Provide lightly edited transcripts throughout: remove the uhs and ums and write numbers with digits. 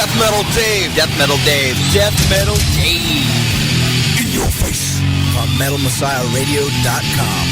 Death Metal Dave. Death Metal Dave. Death Metal Dave. In your face. On MetalMessiahRadio.com.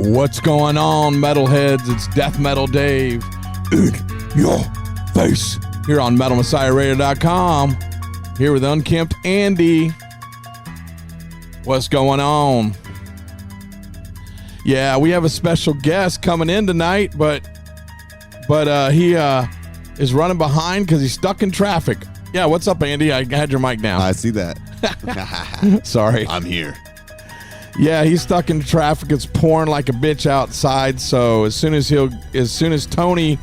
What's going on, metalheads? It's Death Metal Dave in your face here on MetalMessiahRadio.com. Here with Unkempt Andy. What's going on? Yeah, we have a special guest coming in tonight, but he is running behind because he's stuck in traffic. Yeah, what's up, Andy? I had your mic down. I see that. Sorry. I'm here. Yeah, he's stuck in traffic. It's pouring like a bitch outside. So as soon as Tony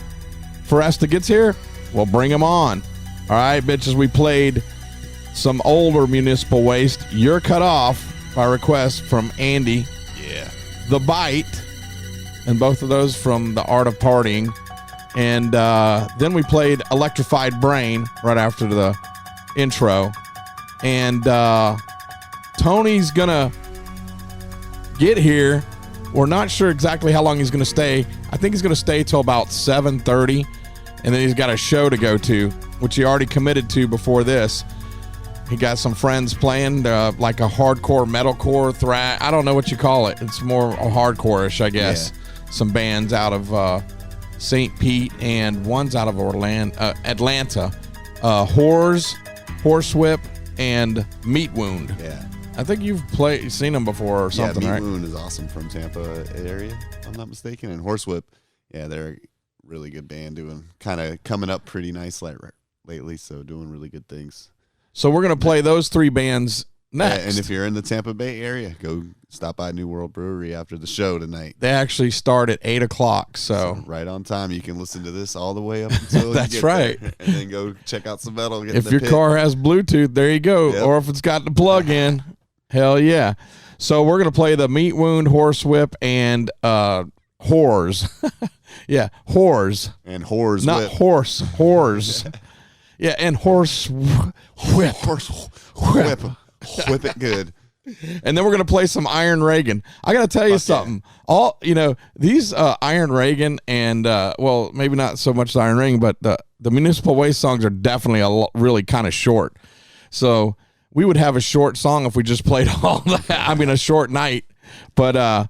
Foresta gets here, we'll bring him on. All right, bitches. We played some older Municipal Waste. You're Cut Off by request from Andy. Yeah. The Bite, and both of those from The Art of Partying. And then we played Electrified Brain right after the intro. And Tony's gonna get here. We're not sure exactly how long he's going to stay. I think he's going to stay till about 7:30, and then he's got a show to go to, which he already committed to before this. He got some friends playing like a hardcore, metalcore, thrash. I don't know what you call it. It's more hardcore-ish, I guess. Yeah. Some bands out of St. Pete and one's out of Atlanta. Horsewhip, and Meat Wound. Yeah. I think you've seen them before or something, Meat right? Wound is awesome from Tampa area, if I'm not mistaken. And Horsewhip, yeah, they're a really good band, doing kind of coming up pretty nice lately, so doing really good things. So we're going to play those three bands next. And if you're in the Tampa Bay area, go stop by New World Brewery after the show tonight. They actually start at 8 o'clock, so right on time. You can listen to this all the way up until that's you get right there, and then go check out some metal. If your car has Bluetooth, there you go. Yep. Or if it's got the plug in, hell yeah. So we're going to play the Meat Wound, Horsewhip, and Whores. Yeah, Whores. And Whores. Not Whip. Horse, Whores. Yeah, and horse whip. Whip it good. And then we're gonna play some Iron Regan. I gotta tell you something. All these Iron Regan and well, maybe not so much the Iron Regan, but the Municipal Waste songs are definitely really kind of short. So we would have a short song if we just played all that. I mean, a short night. But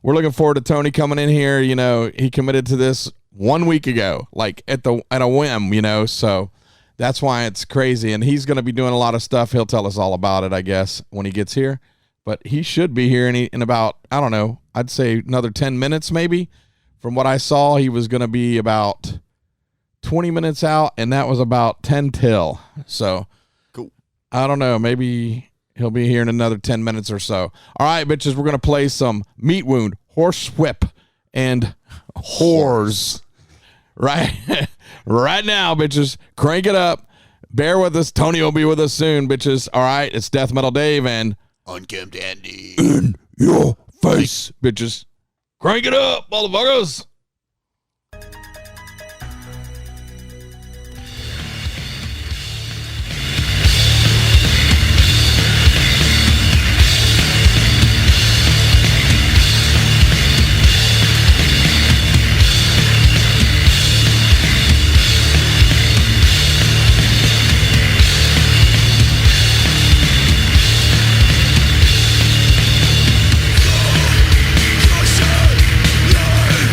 we're looking forward to Tony coming in here. He committed to this 1 week ago, like at a whim. So that's why it's crazy. And he's going to be doing a lot of stuff. He'll tell us all about it, I guess, when he gets here. But he should be here in about, I don't know, I'd say another 10 minutes maybe. From what I saw, he was going to be about 20 minutes out, and that was about 10 till. So cool. I don't know. Maybe he'll be here in another 10 minutes or so. All right, bitches, we're going to play some Meat Wound, Horse Whip, and Whores. Right, right now, bitches. Crank it up. Bear with us. Tony will be with us soon, bitches. All right, it's Death Metal Dave and Unkempt Andy. In Your Face, bitches. Crank it up, motherfuckers. Caution, life.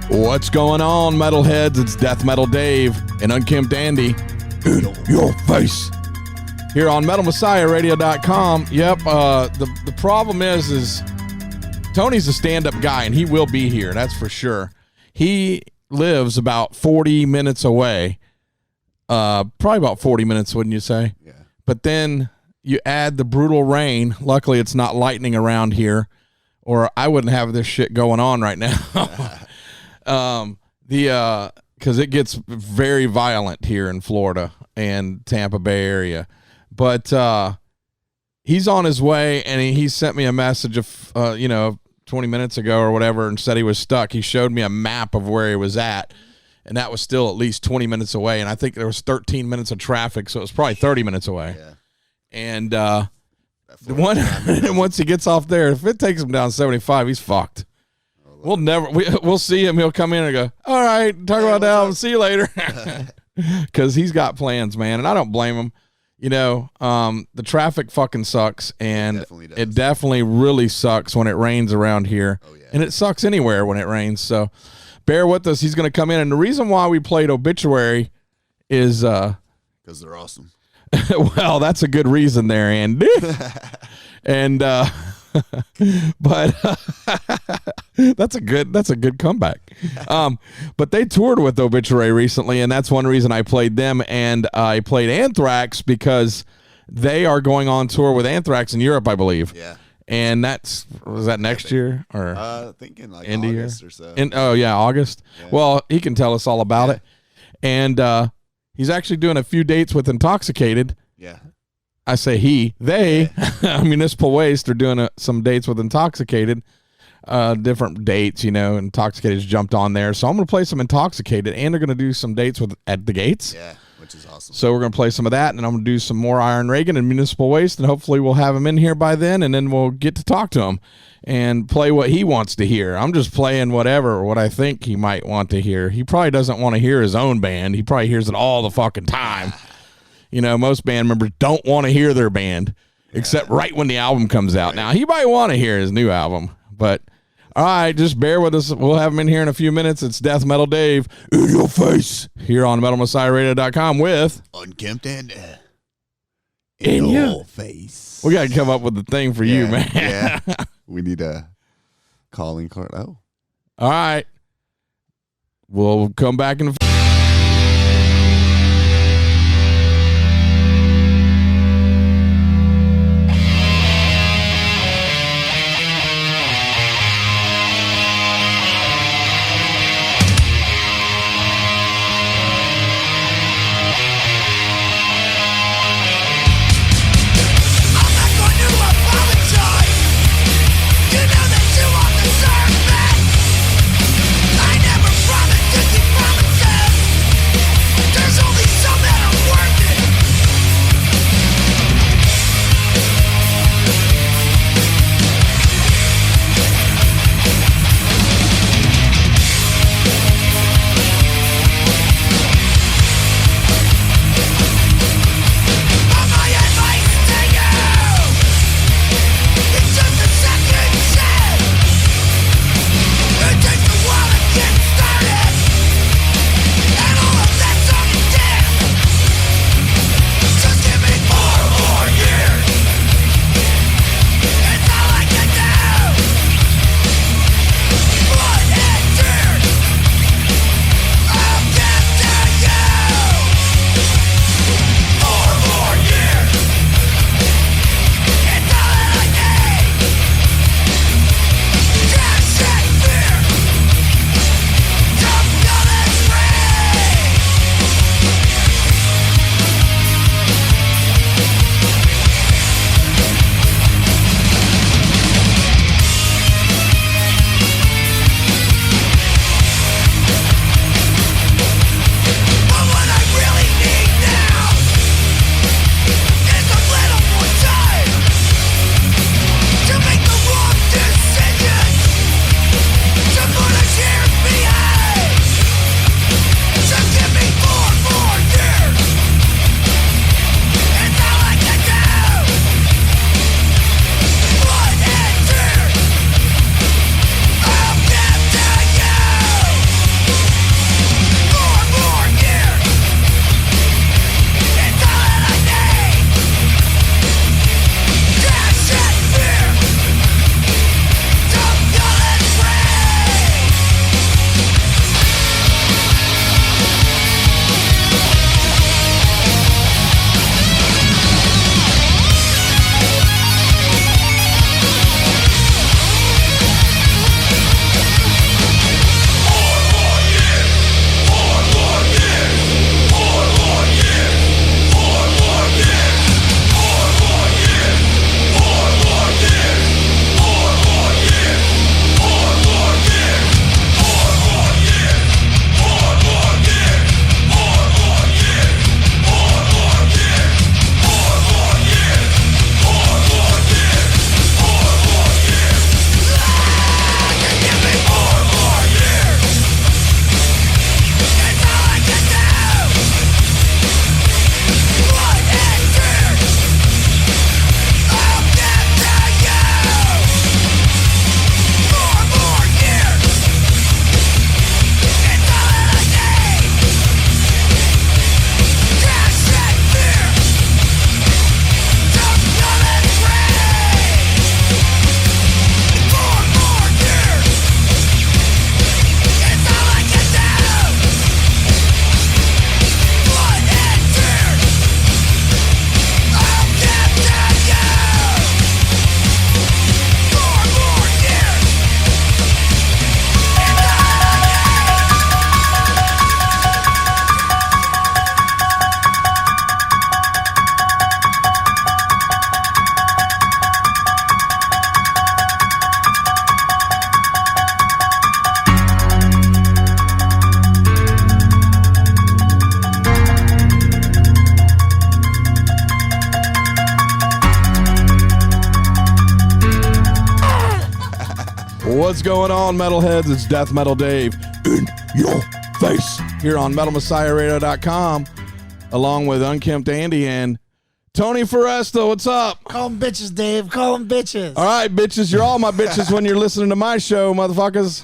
What's going on, metalheads? It's Death Metal Dave and Unkempt Andy in your face here on MetalMessiahRadio.com. Yep, the problem is Tony's a stand-up guy, and he will be here, that's for sure. He lives about 40 minutes away, probably about 40 minutes, wouldn't you say? Yeah. But then you add the brutal rain. Luckily, it's not lightning around here, or I wouldn't have this shit going on right now. Because it gets very violent here in Florida and Tampa Bay area. But he's on his way, and he sent me a message of 20 minutes ago or whatever, and said he was stuck. He showed me a map of where he was at, and that was still at least 20 minutes away. And I think there was 13 minutes of traffic, so it was probably 30 minutes away. Yeah. And once he gets off there, if it takes him down 75, he's fucked. We'll see him. He'll come in and go, all right, talk about the album. See you later. Because he's got plans, man. And I don't blame him. The traffic fucking sucks. And it definitely really sucks when it rains around here. Oh, yeah. And it sucks anywhere when it rains. So bear with us. He's going to come in. And the reason why we played Obituary is because they're awesome. Well, that's a good reason there, Andy. And but that's a good comeback. But they toured with Obituary recently, and that's one reason I played them. And I played Anthrax because they are going on tour with Anthrax in Europe, I believe. Yeah. And was that next year or thinking like end of year August or so. August. Yeah. Well, he can tell us all about it. And he's actually doing a few dates with Intoxicated. Yeah. I say they, Municipal Waste are doing some dates with Intoxicated, different dates, Intoxicated's jumped on there. So I'm going to play some Intoxicated, and they're going to do some dates at the gates. Yeah, which is awesome. So we're going to play some of that, and I'm going to do some more Iron Regan and Municipal Waste, and hopefully we'll have him in here by then, and then we'll get to talk to him and play what he wants to hear. I'm just playing what I think he might want to hear. He probably doesn't want to hear his own band. He probably hears it all the fucking time. Most band members don't want to hear their band, except right when the album comes out. Right. Now, he might want to hear his new album, but all right, just bear with us. We'll have him in here in a few minutes. It's Death Metal Dave in your face here on MetalMessiahRadio.com with Unkempt and in your face. We got to come up with the thing for you, man. Yeah, we need a calling card. Oh, all right. We'll come back in a few. I never promised to keep promises. What's going on, metalheads? It's Death Metal Dave in your face here on MetalMessiahRadio.com, along with Unkempt Andy and Tony Foresta. What's up? Call them bitches, Dave. Call them bitches. All right, bitches. You're all my bitches when you're listening to my show, motherfuckers.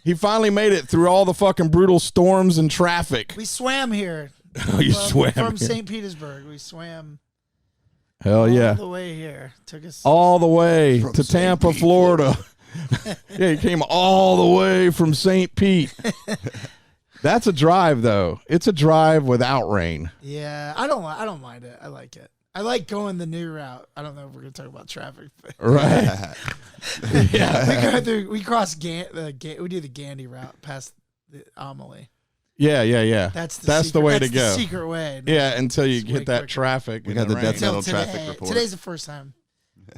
He finally made it through all the fucking brutal storms and traffic. We swam here. Oh, you swam from here. St. Petersburg. We swam Hell yeah. all the way here. Took us All the way From to St. Tampa, Pete, Florida. Yeah, he came all the way from St. Pete. That's a drive, though. It's a drive without rain. Yeah, I don't mind it. I like it. I like going the new route. I don't know if we're gonna talk about traffic. But Right. Yeah. we cross we do the Gandy route past the Amelie. Yeah. That's the That's secret, the way that's to go. The secret way. Yeah, until you It's way hit that quicker. traffic. We in got the rain. death Until metal today. traffic report. Today's the first time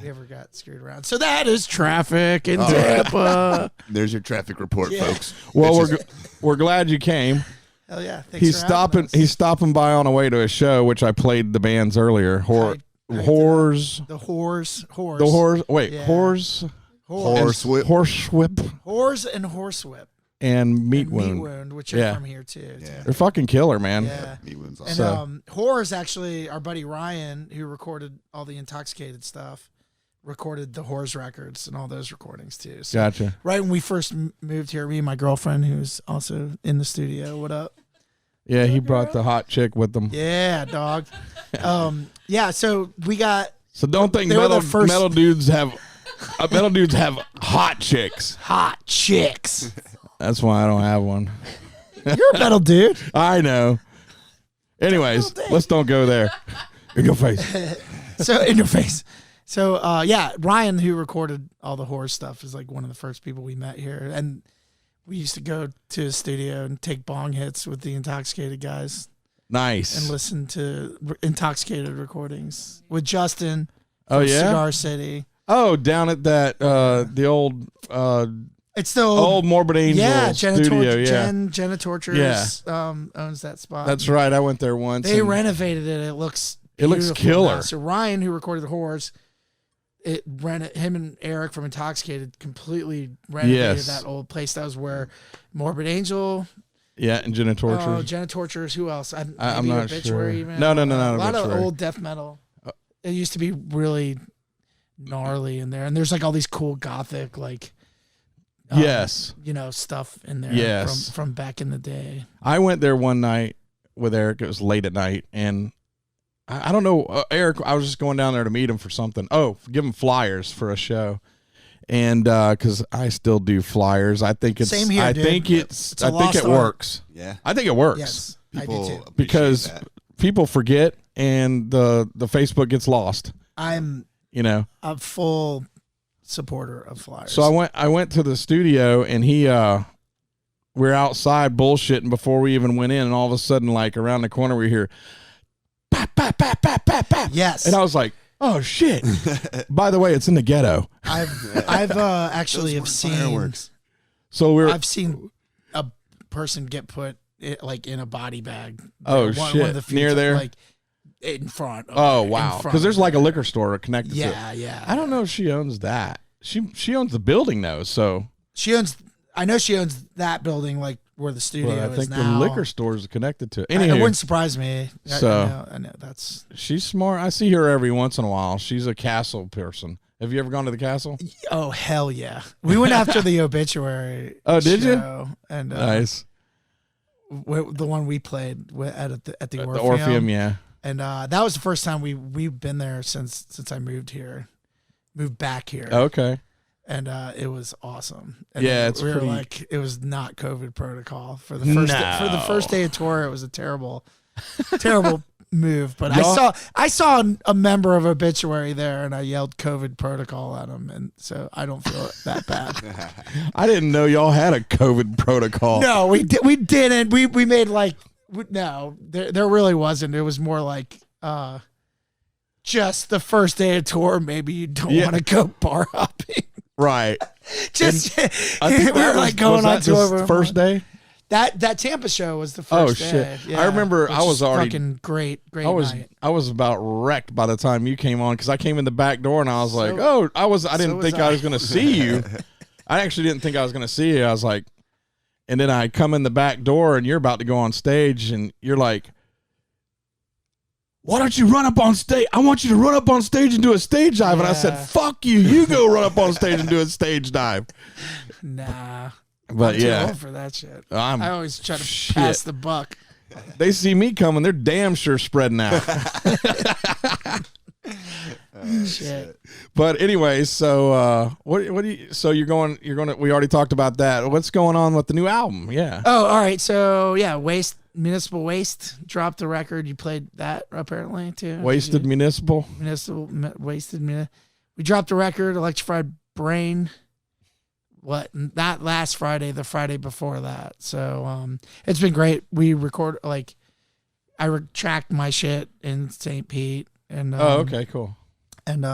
we ever got screwed around. So that is traffic in Oh. Tampa. There's your traffic report, Yeah. folks. Well, we're glad you came. Hell yeah! Thanks He's for having us. He's stopping by on the way to a show, which I played the bands earlier. I Whores. The whores. The whores. Wait, Yeah. whores. Horsewhip. Horsewhip Whores and horsewhip. and meat And wound. Meat wound, which are Yeah. from here too. Yeah. They're fucking killer, man. Yeah. Me wounds And awesome. Whores actually, our buddy Ryan, who recorded all the Intoxicated stuff, recorded the Whores records and all those recordings too. So Gotcha. right when we first moved here, me and my girlfriend, who's also in the studio, what up? Yeah, he brought the hot chick with him. Yeah, dog. Yeah, so we got So don't think They were the first- metal dudes have hot chicks. hot chicks. That's why I don't have one. You're a metal dude. I know. Anyways, let's don't go there. In your face. So in your face. So yeah, Ryan, who recorded all the horror stuff, is like one of the first people we met here, and we used to go to his studio and take bong hits with the Intoxicated guys Nice. and listen to Intoxicated recordings with Justin. Oh from yeah. Cigar City. Oh, down at that the old It's the old Morbid Angel yeah, studio. Yeah, Jenna Tortures owns that spot. that's right. I went there once. They and renovated it. It looks looks beautiful killer. now. So Ryan, who recorded the Horrors, him and Eric from Intoxicated completely renovated Yes. that old place. That was where Morbid Angel, Yeah, and Jenna Torture. Jenna Tortures. Who else? I'm Maybe not Obituary sure. Even. No, A lot Obituary. of old death metal. It used to be really gnarly in there, and there's like all these cool gothic Yes. stuff in there. Yes. from back in the day. I went there one night with Eric. It was late at night, and I don't know, Eric. I was just going down there to meet him for something. Oh, give him flyers for a show, and because I still do flyers. I think it's. Same here, I dude. think It's a I think lost it art. works. Yeah. I think it works. Yes, People I do too. appreciate Because that. people forget, and the Facebook gets lost. I'm You know. a full supporter of flyers. So I went to the studio, and we're outside bullshitting before we even went in, and all of a sudden, like around the corner, we hear, "Pap, pap, pap, pap, pap, pap." Yes. And I was like, "Oh shit!" By the way, it's in the ghetto. I've actually have seen fireworks. So I've seen a person get put in a body bag. Oh, One shit. of the few Near times, there? like in front. Of Oh in wow, front because there's of like a there. liquor store connected to it. Yeah. I don't know if she owns that. She owns the building though, so She owns. I know she owns that building, like where the studio well, I is think now. the liquor store is connected to it. It Anywho, wouldn't surprise me. So- I know that's. she's smart. I see her every once in a while. She's a castle person. Have you ever gone to the castle? Oh hell yeah! We went after the obituary. Oh, did you? show, And Nice. the one we played at the The Orpheum. Orpheum, yeah. And that was the first time we've been there since I moved back here. Okay. And it was awesome. And Yeah, it's we were pretty- like, it was not COVID protocol for the first for the first day of tour. It was a terrible move. But I saw a member of Obituary there, and I yelled COVID protocol at him, and so I don't feel that bad. I didn't know y'all had a COVID protocol. No, we didn't. We made like no, there really wasn't. It was more like just the first day of tour. Maybe you don't Yeah. want to go bar hopping. Right. Just I think we were that like going on was tour. the first day. That Tampa show was the Oh, first shit. day. Yeah, I remember which I was is already- fucking great night. I was about wrecked by the time you came on because I came in the back door and I was like, So I didn't was think I. I was going to see you. I actually didn't think I was going to see you. I was like, and then I come in the back door and you're about to go on stage and you're like, why don't you run up on stage? I want you to run up on stage and do a stage dive. And I said, fuck you. You go run up on stage and do a stage dive. Nah. But I'm too yeah. old for that shit. I always try to pass the buck. They see me coming, they're damn sure spreading out. Shit. But anyway, so what do you? So you're going to. We already talked about that. What's going on with the new album? Yeah. Oh, all right. So yeah, Municipal Waste dropped the record. You played that apparently too. Wasted Municipal. We dropped the record. Electrified Brain. Not last Friday, the Friday before that. So it's been great. We record I tracked my shit in St. Pete and okay, cool. And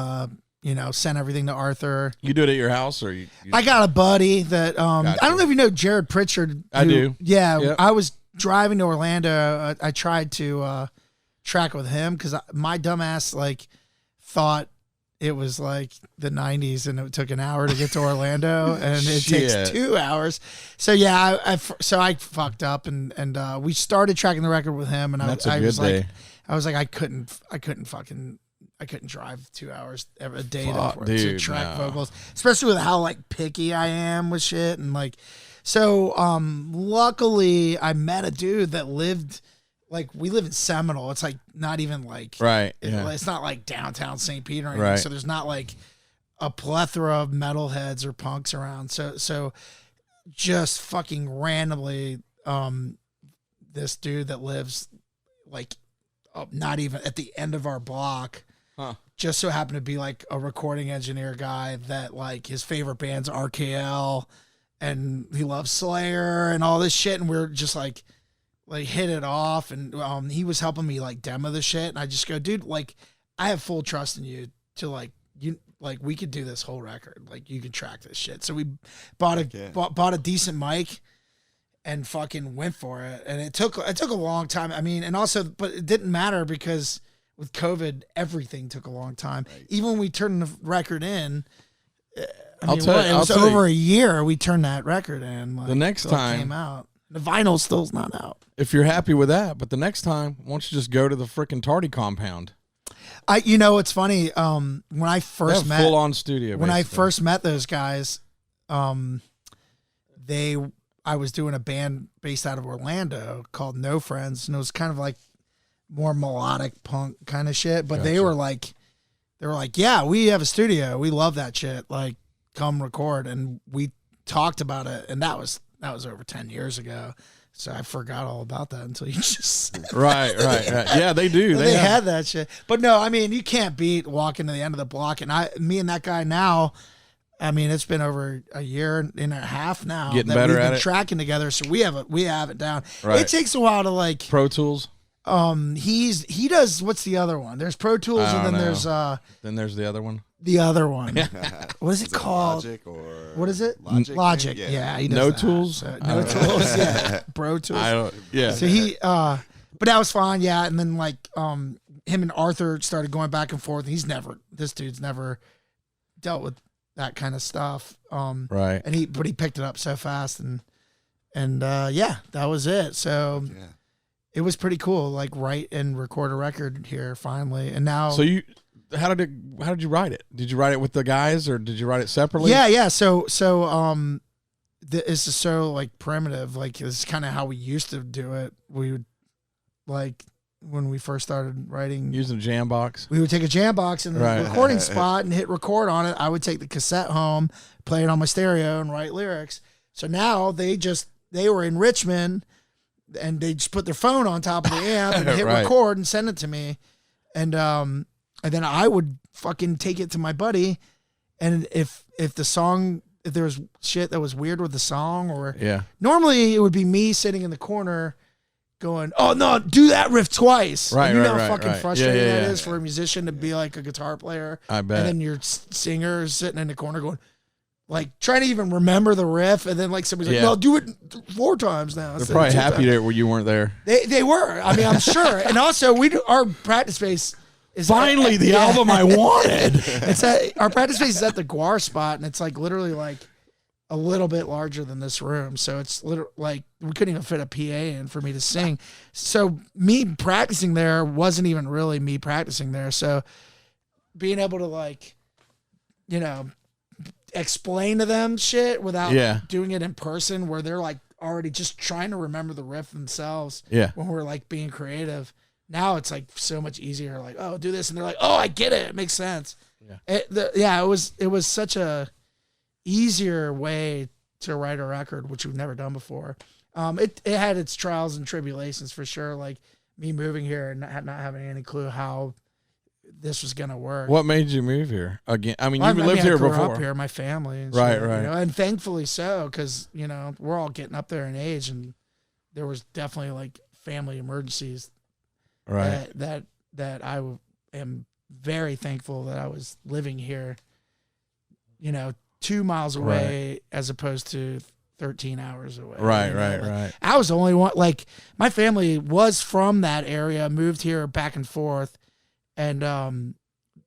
sent everything to Arthur. You do it at your house or you I got a buddy that Gotcha. I don't know if you know Jared Pritchard. I do. Yeah, Yep. I was driving to Orlando. I tried to track with him because my dumbass thought it was like the 90s and it took an hour to get to Orlando and it takes 2 hours. So yeah, I fucked up and we started tracking the record with him and I was like I couldn't drive 2 hours a day to track vocals, especially with how picky I am with shit and so luckily I met a dude that lived we live in Seminole. It's not even right. Yeah. It's not downtown St. Pete or anything. Right. So there's not a plethora of metalheads or punks around. So just fucking randomly, this dude that lives not even at the end of our block, just so happened to be a recording engineer guy that his favorite band's RKL and he loves Slayer and all this shit. And we're just hit it off and he was helping me demo the shit and I just go, dude, I have full trust in you to we could do this whole record, you could track this shit. So we bought a decent mic and fucking went for it, and it took a long time. I mean, and also, but it didn't matter because with COVID everything took a long time. Right. Even when we turned the record in, it was over a year we turned that record in. The next time it came out. The vinyl still's not out. If you're happy with that, but the next time, why don't you just go to the frickin' Tardy compound? It's funny. When I first met full on studio. When I first met those guys, I was doing a band based out of Orlando called No Friends, and it was kind of more melodic punk kind of shit. But they were like, yeah, we have a studio. We love that shit. Come record. And we talked about it, and that was over 10 years ago. So I forgot all about that until you just said right. Yeah, they do. They had that shit. But no, I mean, you can't beat walking to the end of the block. And me and that guy now, I mean, it's been over a year and a half now. Getting better at it. We've been tracking together, so we have it down. Right. It takes a while to Pro Tools. He does. What's the other one? There's Pro Tools, and then there's the other one. The other one. What is it called? Logic or what is it? Logic. Yeah, he does No that. Tools. So, no Tools. Yeah, Pro Tools. I don't. Yeah. So he, but that was fine. Yeah, and then him and Arthur started going back and forth. This dude's never dealt with that kind of stuff. Right. And he picked it up so fast, and yeah, that was it. So it was pretty cool. Write and record a record here finally, and now. So how did you write it? Did you write it with the guys or did you write it separately? Yeah. So it's just so primitive. This is kind of how we used to do it. We would when we first started writing, using a jam box. We would take a jam box in the recording spot and hit record on it. I would take the cassette home, play it on my stereo, and write lyrics. So now they were in Richmond, and they just put their phone on top of the amp and hit record and send it to me, and then I would fucking take it to my buddy, and if there was shit that was weird with the song, or normally it would be me sitting in the corner going, oh no, do that riff twice. Right, and you know how fucking frustrating that is for a musician to be a guitar player. I bet. And then your singer is sitting in the corner going, trying to even remember the riff, and then somebody's like, "No, do it 4 times now." They're probably happy that you weren't there. They were. I mean, I'm sure. And also, our practice space is finally the album I wanted. Our practice space is at the Guar spot, and it's literally a little bit larger than this room. So it's literally like we couldn't even fit a PA in for me to sing. So me practicing there wasn't even really me practicing there. So being able to like, you know, explain to them shit without doing it in person where they're like already just trying to remember the riff themselves when we're like being creative. Now it's like so much easier. Like, oh, do this. And they're like, oh, I get it. It makes sense. Yeah. It was such a easier way to write a record, which we've never done before. It had its trials and tribulations for sure. Like me moving here and not having any clue how this was gonna work. What made you move here again? I mean, lived here I grew before. Up here, my family, and right, shit, right, you know? And thankfully so, because you know we're all getting up there in age, and there was definitely like family emergencies. Right. That I am very thankful that I was living here. You know, 2 miles away as opposed to 13 hours away. Right, Like, right. I was the only one. Like my family was from that area, moved here back and forth. And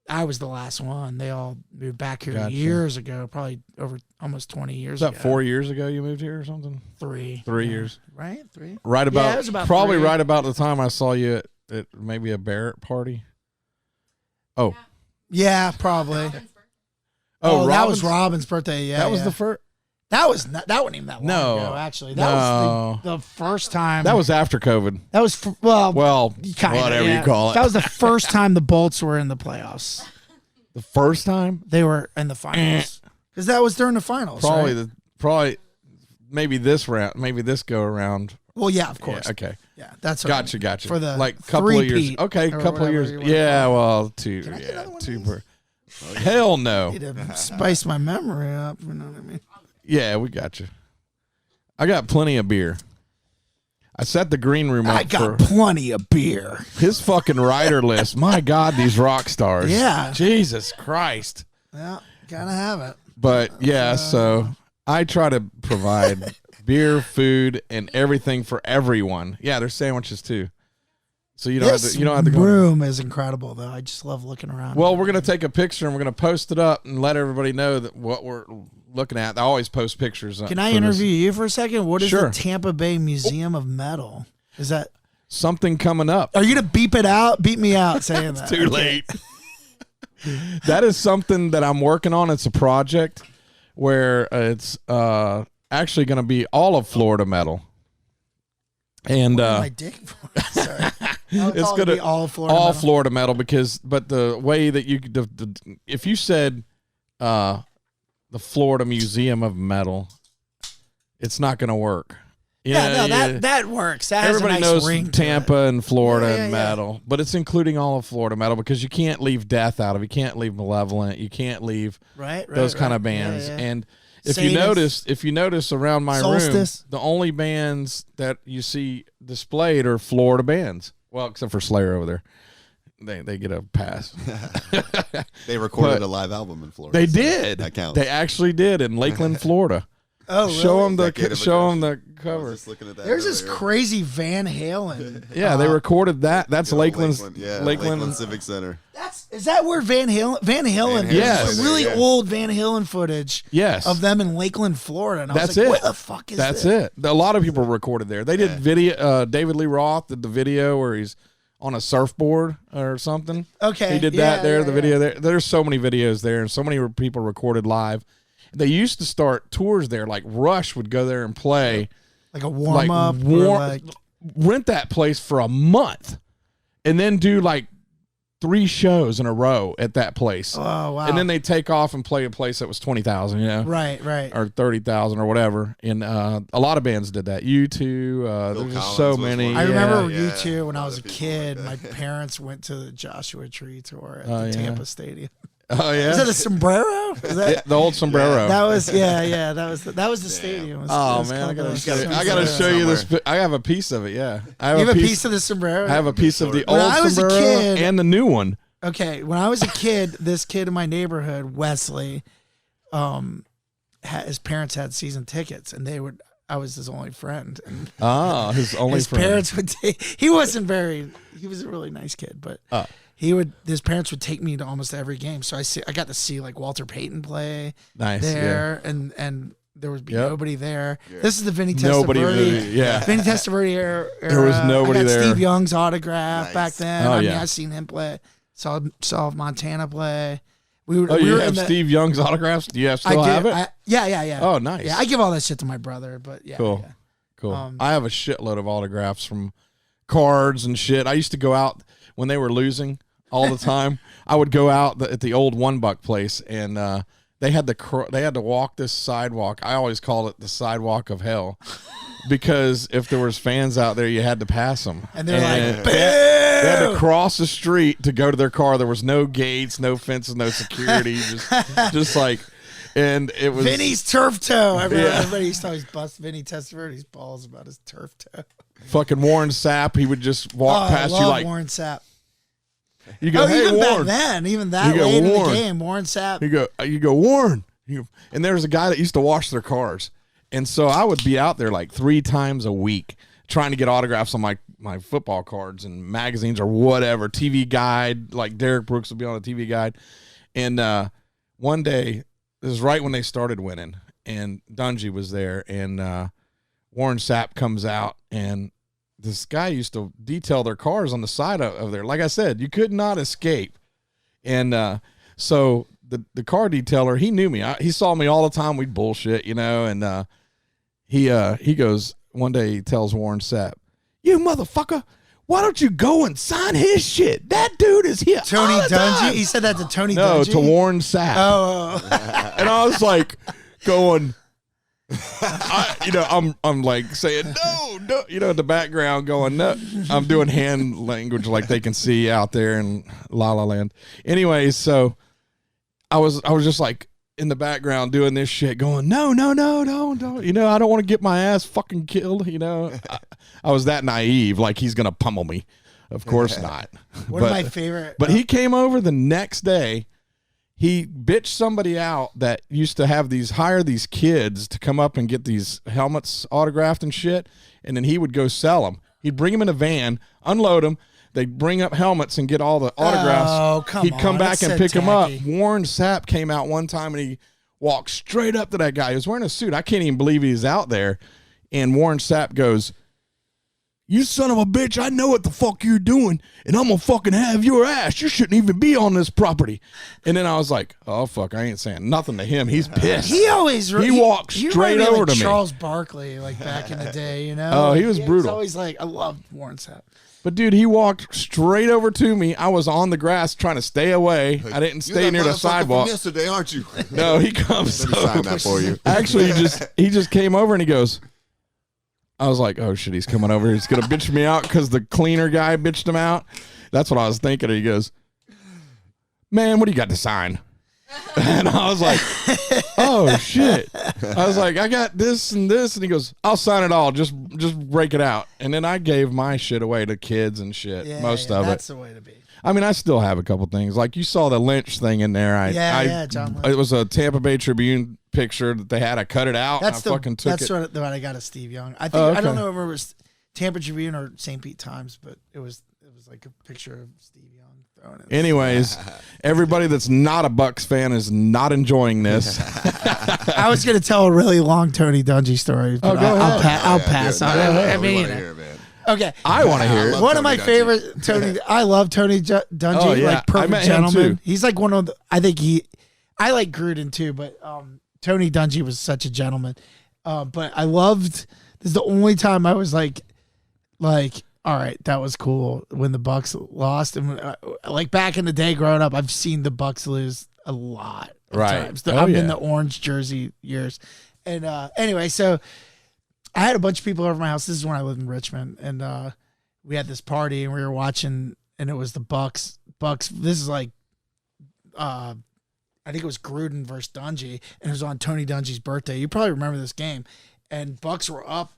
I was the last one. They all moved back here years ago, probably over almost 20 years ago. Was that 4 years ago you moved here or something? 3. 3 years. Right? 3? Right about, it was about probably 3. right about the time I saw you at maybe a Barrett party. Oh. Yeah, probably. Oh, that was Robin's birthday. Yeah. That was the first. That wasn't even that long ago, actually. That was the first time. That was after COVID. That was, whatever kinda, you call it. That was the first time the Bolts were in the playoffs. The first time? They were in the finals. Because that was during the finals. Probably maybe this round, maybe this go around. Well, yeah, of course. Yeah, okay. Yeah, that's gotcha. For the like couple of years. Okay, couple of years. Yeah, well, 2. Can I get another one 2 of per. Hell no. Need to spice my memory up. You know what I mean? Yeah, we got you. I got plenty of beer. I set the green room up. I got plenty of beer. His fucking rider list. My God, these rock stars. Yeah. Jesus Christ. Yeah, gotta have it. But yeah, so I try to provide beer, food, and everything for everyone. Yeah, there's sandwiches too. So you don't have to go. Room is incredible though. I just love looking around. Well, we're gonna take a picture and we're gonna post it up and let everybody know that what we're looking at. I always post pictures. Can I interview you for a second? What is the Tampa Bay Museum of Metal? Is that something coming up? Are you gonna beep it out? Beep me out saying that. Too late. That is something that I'm working on. It's a project where it's actually going to be all of Florida metal. And my dick. Sorry. It's going to be all Florida metal but the way that you if you said the Florida Museum of Metal, it's not going to work. That works. That everybody has a nice knows ring Tampa and Florida and yeah. metal, but it's including all of Florida metal because you can't leave Death out of it. You can't leave Malevolent. You can't leave those kind of bands. Yeah. And if you notice around my Solstice. room, the only bands that you see displayed are Florida bands. Well, except for Slayer over there. They get a pass. They recorded a live album in Florida. They did. That counts. They actually did in Lakeland, Florida. Oh, really? Show them the cover. Just looking at that There's this crazy Van Halen. Yeah, they recorded that. That's Lakeland's Lakeland Civic Center. Is that where Van Halen? Yes. Really old Van Halen footage. Yes. Of them in Lakeland, Florida. And I That's was like, it. what the fuck is That's this? it. A lot of people recorded there. They did video. David Lee Roth did the video where he's on a surfboard or something. Okay. He did that there. The video there. There's so many videos there, and so many people recorded live. They used to start tours there. Like Rush would go there and play. Like a warm up. Rent that place for a month and then do like 3 shows in a row at that place. Oh, wow. And then they take off and play a place that was 20,000, you know? Right. Or 30,000 or whatever. And a lot of bands did that. U2, there's just so many. I remember U2 when I was a kid. My parents went to the Joshua Tree tour at the Tampa Stadium. Oh yeah, is that a sombrero? Is that the old sombrero? That was that was the stadium. Man, I gotta show you this. I have a piece of it. Yeah, I have you have a piece of the sombrero. I have a piece of the old sombrero and the new one. Okay, when I was a kid, this kid in my neighborhood, Wesley, his parents had season tickets, and I was his only friend. And his only his friend. Parents would take. He was a really nice kid, but. His parents would take me to almost every game. So I got to see like Walter Payton play there and there would be Yep. nobody there. This is the Vinny Nobody Testaverde. really- yeah. Vinny Testaverde era. There was nobody I got there. Steve Young's autograph Nice. back then. Oh, I mean, yeah. I seen him play. Saw Montana play. We were. Oh, we you were have in the, Steve Young's autographs? Do you still I do. have it? Yeah. Oh, nice. Yeah, I give all that shit to my brother, but yeah. Cool. Yeah. Cool. I have a shitload of autographs from cards and shit. I used to go out when they were losing all the time. I would go out at the old $1 place, and they had to walk this sidewalk. I always called it the sidewalk of hell, because if there was fans out there, you had to pass them. And they're like, they had to cross the street to go to their car. There was no gates, no fences, no security, just like. And it was Vinny's turf toe. Everybody used to always bust Vinny Testaverde's balls about his turf toe. fucking Warren Sapp. He would just walk past I you love like Warren Sapp. you go, hey even Warren. back then, even that You go, late in the Warren. game, Warren Sapp. You go Warren. And there was a guy that used to wash their cars, and so I would be out there like 3 times a week trying to get autographs on my football cards and magazines or whatever. TV Guide, like Derek Brooks would be on the TV Guide, and one day. This is right when they started winning, and Dungy was there, and Warren Sapp comes out, and this guy used to detail their cars on the side of there. Like I said, you could not escape. And so the car detailer, he knew me. He saw me all the time. We'd bullshit, and he goes, one day he tells Warren Sapp, "You motherfucker, why don't you go and sign his shit? That dude is here Tony all the Dungy? time." He said that to Tony No, Dungy? to Warren Sapp. Oh. And I was like going, I'm like saying, no, in the background going, no. I'm doing hand language like they can see out there in La La Land. Anyways, so I was just like in the background doing this shit going, no, don't. I don't want to get my ass fucking killed. I was that naive, like he's going to pummel me. Of course not. One of my favorite. But he came over the next day. He bitched somebody out that used to hire these kids to come up and get these helmets autographed and shit, and then he would go sell them. He'd bring them in a van, unload them. They'd bring up helmets and get all the autographs. Oh, come He'd come on, back that's and so pick them up. tacky. Warren Sapp came out one time and he walked straight up to that guy. He was wearing a suit. I can't even believe he's out there. And Warren Sapp goes, "You son of a bitch, I know what the fuck you're doing, and I'm gonna fucking have your ass. You shouldn't even be on this property." And then I was like, oh, fuck, I ain't saying nothing to him. He's pissed. He always He walked he straight reminded me over like to me. Charles Barkley, like back in the day, Oh, he was brutal. always like, I loved Warren Sapp. But, dude, he walked straight over to me. I was on the grass trying to stay away. I didn't stay You're that near the motherfucker sidewalk. From yesterday, aren't you? No, he comes Let me sign over. that for you. Actually, he just came over and he goes, I was like, oh, shit, he's coming over. He's going to bitch me out because the cleaner guy bitched him out. That's what I was thinking. He goes, "Man, what do you got to sign?" And I was like, oh, shit. I was like, I got this and this. And he goes, "I'll sign it all. Just break it out." And then I gave my shit away to kids and shit, most of that's it. the way to be. I mean, I still have a couple things. Like you saw the Lynch thing in there. John Lynch. It was a Tampa Bay Tribune picture that they had. I cut it out. That's and I fucking took that's it. what I got a Steve Young. I think Oh, okay. I don't know if it was Tampa Tribune or St. Pete Times, but it was like a picture of Steve Young throwing it. Anyways, everybody that's not a Bucks fan is not enjoying this. I was going to tell a really long Tony Dungy story, but go ahead. I'll pass on it. I we mean, want to hear it, man. okay. I want to hear it. love One of my Tony Dungy. favorite Tony. I love Tony Dungy. Oh, yeah. Like I perfect met him, gentleman. too. He's like one of the. I think I like Gruden too, but Tony Dungy was such a gentleman. But I loved. This is the only time I was like, all right, that was cool when the Bucks lost, and like back in the day growing up, I've seen the Bucks lose a lot of Right. times. Oh, I'm yeah. in the orange jersey years, and anyway, so I had a bunch of people over my house. This is when I lived in Richmond, and we had this party, and we were watching, and it was the Bucks. This is like, I think it was Gruden versus Dungy, and it was on Tony Dungy's birthday. You probably remember this game, and Bucks were up.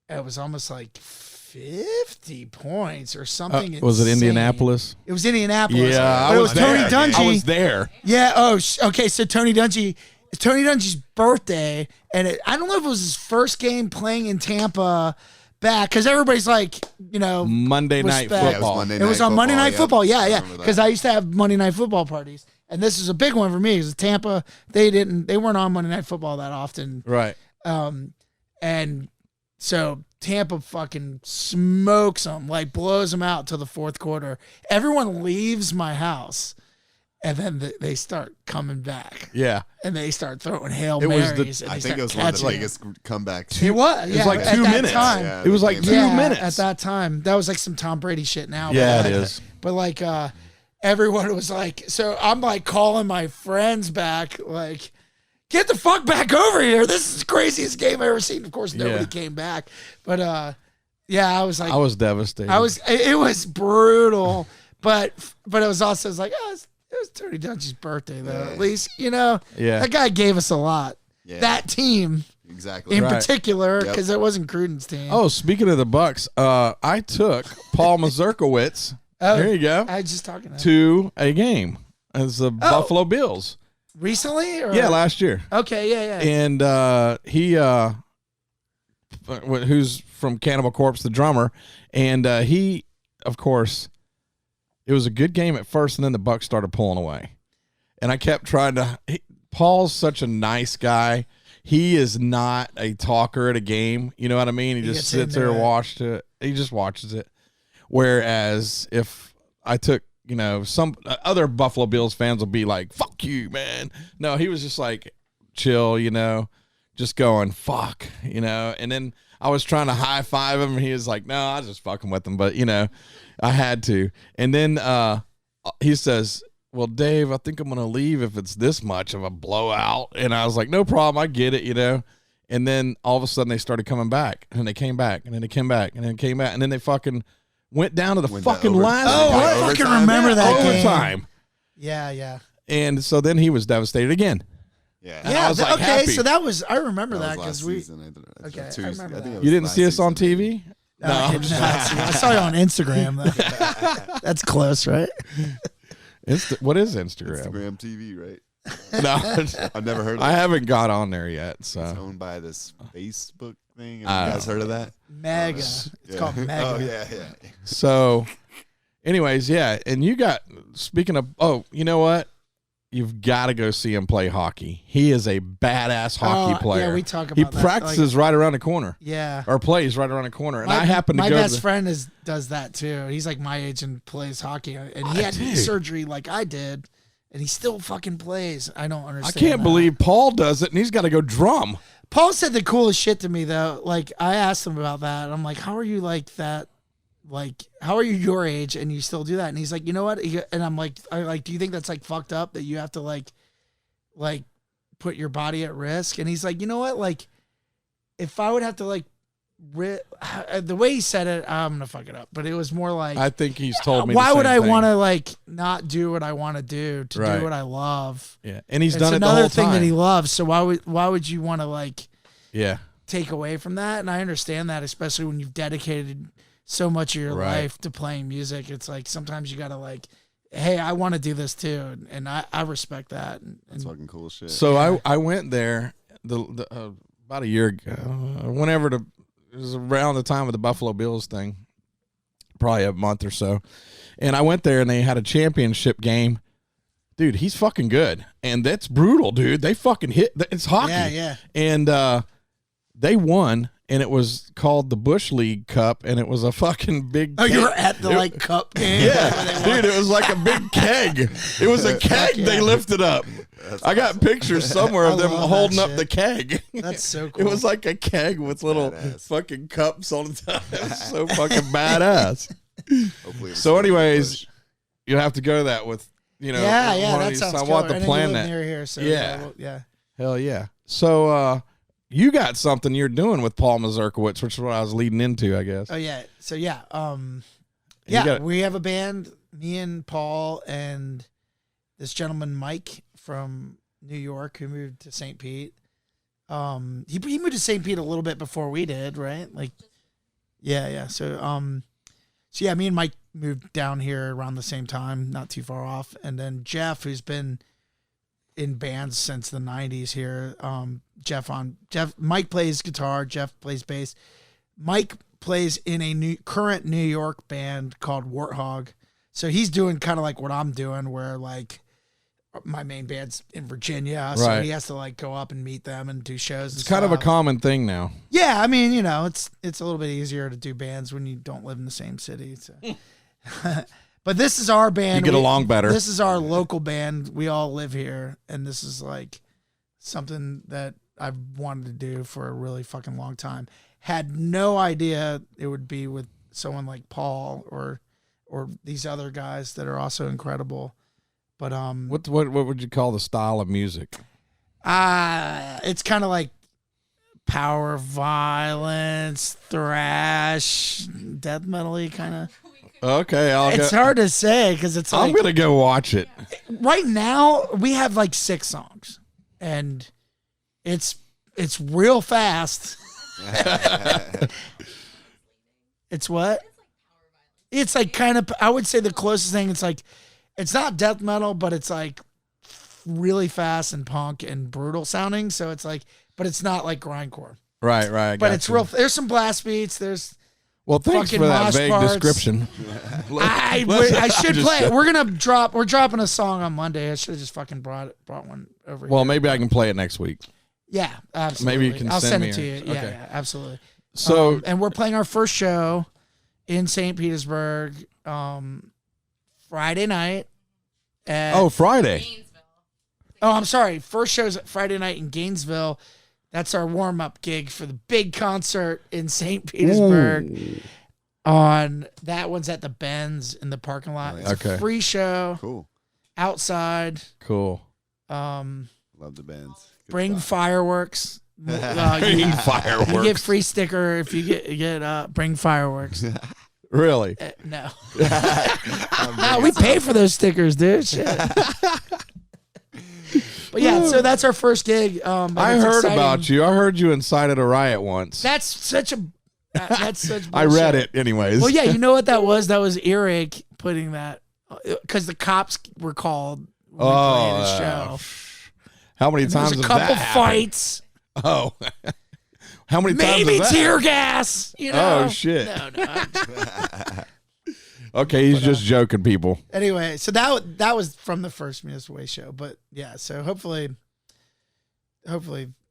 It was almost like 50 points or something. Was it insane. Indianapolis? It was Indianapolis. Yeah, but I it was was Tony there. Dungy. I was there. Yeah. Oh, okay. So Tony Dungy's birthday, and I don't know if it was his first game playing in Tampa back, because everybody's like, Monday Night respect. Football. It was on Monday Night Football. Yeah, I yeah. remember that. Because I used to have Monday Night Football parties, And this is a big one for me because Tampa, they weren't on Monday Night Football that often. Right. And so Tampa fucking smokes them, like blows them out till the fourth quarter. Everyone leaves my house, and then they start coming back. Yeah. And they start throwing Hail Marys. I think it was one of the biggest comebacks. It was. It was like 2 minutes. Yeah, it was like 2 minutes. At that time. That was like some Tom Brady shit now. Yeah, but it is. But like everyone was like, so I'm like calling my friends back, like, get the fuck back over here. This is the craziest game I've ever seen. Of course, nobody came back. But I was like, I was devastated. It was brutal. But it was also, it was like, it was Tony Dungy's birthday, though. At least, that guy gave us a lot. Yeah. That team, exactly, in particular, because it wasn't Cruden's team. Oh, speaking of the Bucks, I took Paul Mazurkowitz. There you go. I was just talking to a game as the Buffalo Bills. Recently? Or? Yeah, last year. Okay, yeah. And he, who's from Cannibal Corpse, the drummer, and he, of course, it was a good game at first, and then the Bucks started pulling away. And I kept trying to. Paul's such a nice guy. He is not a talker at a game. You know what I mean? He just sits there and watches it. He just watches it. Whereas if I took, some other Buffalo Bills fans will be like, "Fuck you, man." No, he was just like, chill, just going, "Fuck," And then I was trying to high five him, and he was like, "No, I was just fucking with him," but I had to. And then he says, "Well, Dave, I think I'm going to leave if it's this much of a blowout." And I was like, "No problem. I get it, And then all of a sudden they started coming back, and they came back, and then they came back, and then came back, and then they fucking went down to the fucking last. Oh, I fucking remember that game. Overtime. Yeah. And so then he was devastated again. Yeah. And I was like, happy. So that was, I remember that because we. Okay, I remember that. You didn't see us on TV? No, I did not. I saw you on Instagram, though. That's close, right? What is Instagram? Instagram TV, right? No, I've never heard of it. I haven't got on there yet. So it's owned by this Facebook thing. Have you guys heard of that? Mega. It's called Mega. Oh, yeah. So, anyways, yeah. And you got, speaking of, you know what? You've got to go see him play hockey. He is a badass hockey player. Yeah, we talk about He that. practices right around the corner. Yeah. Or plays right around the corner. And I happen to go. go My best friend does that too. He's like my age and plays hockey. And he had knee surgery like I did. And he still fucking plays. I don't understand. I can't believe Paul does it, and he's got to go drum. Paul said the coolest shit to me, though. Like, I asked him about that. I'm like, how are you like that? Like, how are you your age and you still do that? And he's like, you know what? And I'm like, do you think that's like fucked up that you have to like put your body at risk? And he's like, you know what? Like, if I would have to like, the way he said it, I'm gonna fuck it up, but it was more like, I think he's told me. Why would I want to like not do what I want to do do what I love? Yeah, and he's done it the whole time. Another thing that he loves. So why would you want to like take away from that? And I understand that, especially when you've dedicated so much of your life to playing music. It's like sometimes you gotta like, hey, I want to do this too, and I respect that. That's fucking cool shit. So I went there about a year ago, whenever it was around the time of the Buffalo Bills thing, probably a month or so. And I went there and they had a championship game. Dude, he's fucking good. And that's brutal, dude. They fucking hit. It's hockey. Yeah. And they won, and it was called the Bush League Cup, and it was a fucking big keg. You were at the cup game? Yeah. Dude, it was like a big keg. It was a keg they lifted up. I got pictures somewhere of them holding up the keg. That's so cool. It was like a keg with little fucking cups on the top. It was so fucking badass. So anyways, you have to go to that with, that sounds cool. I want to plan that. Near here, so yeah. Hell yeah. So you got something you're doing with Paul Mazurkowitz, which is what I was leading into, I guess. Oh yeah. So we have a band, me and Paul and this gentleman Mike from New York who moved to St. Pete. He moved to St. Pete a little bit before we did, right? Like, yeah. So me and Mike moved down here around the same time, not too far off. And then Jeff, who's been in bands since the 90s here. Mike plays guitar, Jeff plays bass. Mike plays in a current New York band called Warthog. So he's doing kind of like what I'm doing, where like my main band's in Virginia, so Right. he has to like go up and meet them and do shows. It's kind of a common thing now. Yeah, I mean, it's a little bit easier to do bands when you don't live in the same city. So. But this is our band. You get along better. This is our local band. We all live here, and this is like something that I've wanted to do for a really fucking long time. Had no idea it would be with someone like Paul or these other guys that are also incredible. But What would you call the style of music? it's kind of like power violence, thrash, death metal-y kind of. Okay, It's hard to say because it's like I'm gonna go watch it. right now we have like 6 songs, and it's real fast. It's what? It's like kind of, I would say the closest thing, it's like, it's not death metal, but it's like really fast and punk and brutal sounding. So it's like, but it's not like grindcore. Right. I But got it's you. real, there's some blast beats. Thanks fucking for that mosh vague parts. description. I should play it. We're dropping a song on Monday. I should have just fucking brought one over here. Well, maybe I can play it next week. Yeah, absolutely. Maybe you can I'll send send me it to a- you. okay. Yeah, absolutely. So And we're playing our first show in St. Petersburg Friday night. Friday. I'm sorry. First show's Friday night in Gainesville. That's our warm-up gig for the big concert in St. Petersburg. That one's at the Benz in the parking lot. It's Okay. a free show Cool. outside. Cool. Love the bands. Good Bring stuff. fireworks. Bring You fireworks. get free sticker if you get bring fireworks. Really? No. We pay for those stickers, dude. Shit. But yeah, so that's our first gig. I heard about you. I heard you incited a riot once. That's such bullshit. I read it anyways. Well, yeah, you know what that was? That was Earache putting that because the cops were called when we played a show. How many And there times was a has couple that happened? fights. Oh. How many times Maybe has that tear gas. You know? Oh, shit. No. Okay, he's just joking, people. Anyway, so that was from the first Municipal Waste show, but yeah, so hopefully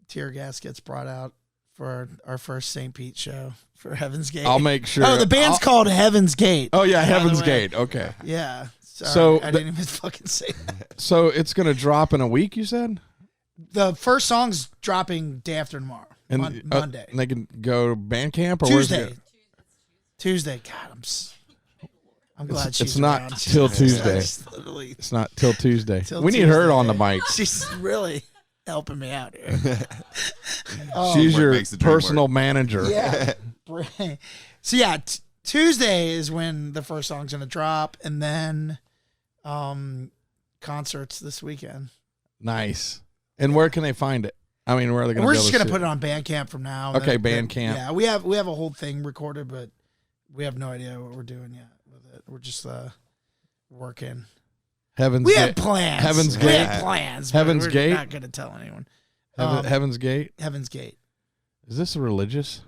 tear gas gets brought out for our first St. Pete show for Heaven's Gate. I'll make sure. Oh, the band's called Heaven's Gate. Oh yeah, by the Heaven's way. Gate. Okay. Yeah. Sorry, So I didn't even fucking say that. So it's gonna drop in a week, you said? The first song's dropping day after tomorrow, Monday. And they can go to Bandcamp or where's Tuesday. it? Tuesday. God, I'm glad she's It's not around. till Tuesday. She's literally, It's not till Tuesday. Till We need her Tuesday. on the mic. she's really helping me out here. She's Work your makes the dream personal manager. Yeah. So yeah, Tuesday is when the first song's gonna drop, and then concerts this weekend. Nice. And where can they find it? I mean, where are they going to We're just gonna put it on Bandcamp from now. Okay, Bandcamp. Yeah, we have a whole thing recorded, but we have no idea what we're doing yet with it. We're just working. Heaven's We Gate. had plans. Heaven's We Gate. had plans. but Heaven's we're Gate? Not gonna tell anyone. Heaven's Gate. Heaven's Gate. Is this religious?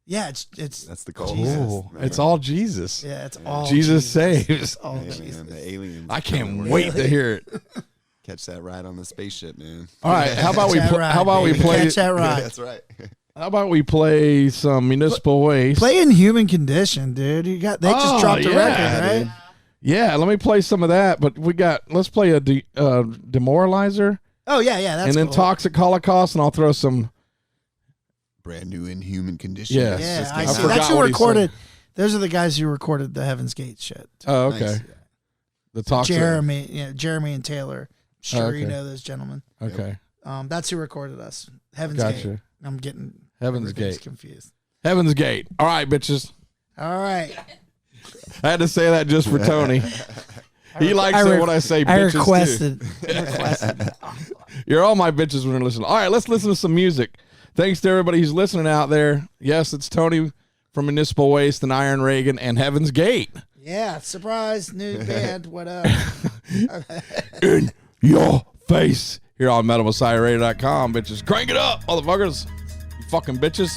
Yeah, it's That's the cult. Oh, Right. it's all Jesus. yeah, it's all Jesus saves. It's all Yeah, Jesus. man, the aliens. I can't coming. wait to hear it. Catch that ride on the spaceship, man. All right, how about we Catch that ride, how about we baby. play Catch that ride. That's right. how about we play some Municipal Waste? Play in Human Condition, dude. They just dropped a record, right? dude. Yeah, let me play some of that, but let's play a Demoralizer Oh yeah, that's and then cool. Toxic Holocaust, and I'll throw some. Brand new Inhuman Condition. Yes. Yeah, Just I came I see. out. forgot That's who what he recorded. Those are the guys who recorded the Heaven's Gate shit. Oh, okay. Nice. The Toxic. Jeremy and Taylor. Sure, you Okay. know those gentlemen. Okay. That's who recorded us. Heaven's Gate. Gotcha. I'm getting Heaven's everything's Gate. confused. Heaven's Gate. All right, bitches. All right. I had to say that just for Tony. He likes it when I say bitches too. requested. You're all my bitches when you're listening. All right, let's listen to some music. Thanks to everybody who's listening out there. Yes, it's Tony from Municipal Waste and Iron Regan and Heaven's Gate. Yeah, surprise, new band. What up? In your face. Here on MetalMessiahRadio.com, bitches. Crank it up, motherfuckers. You fucking bitches.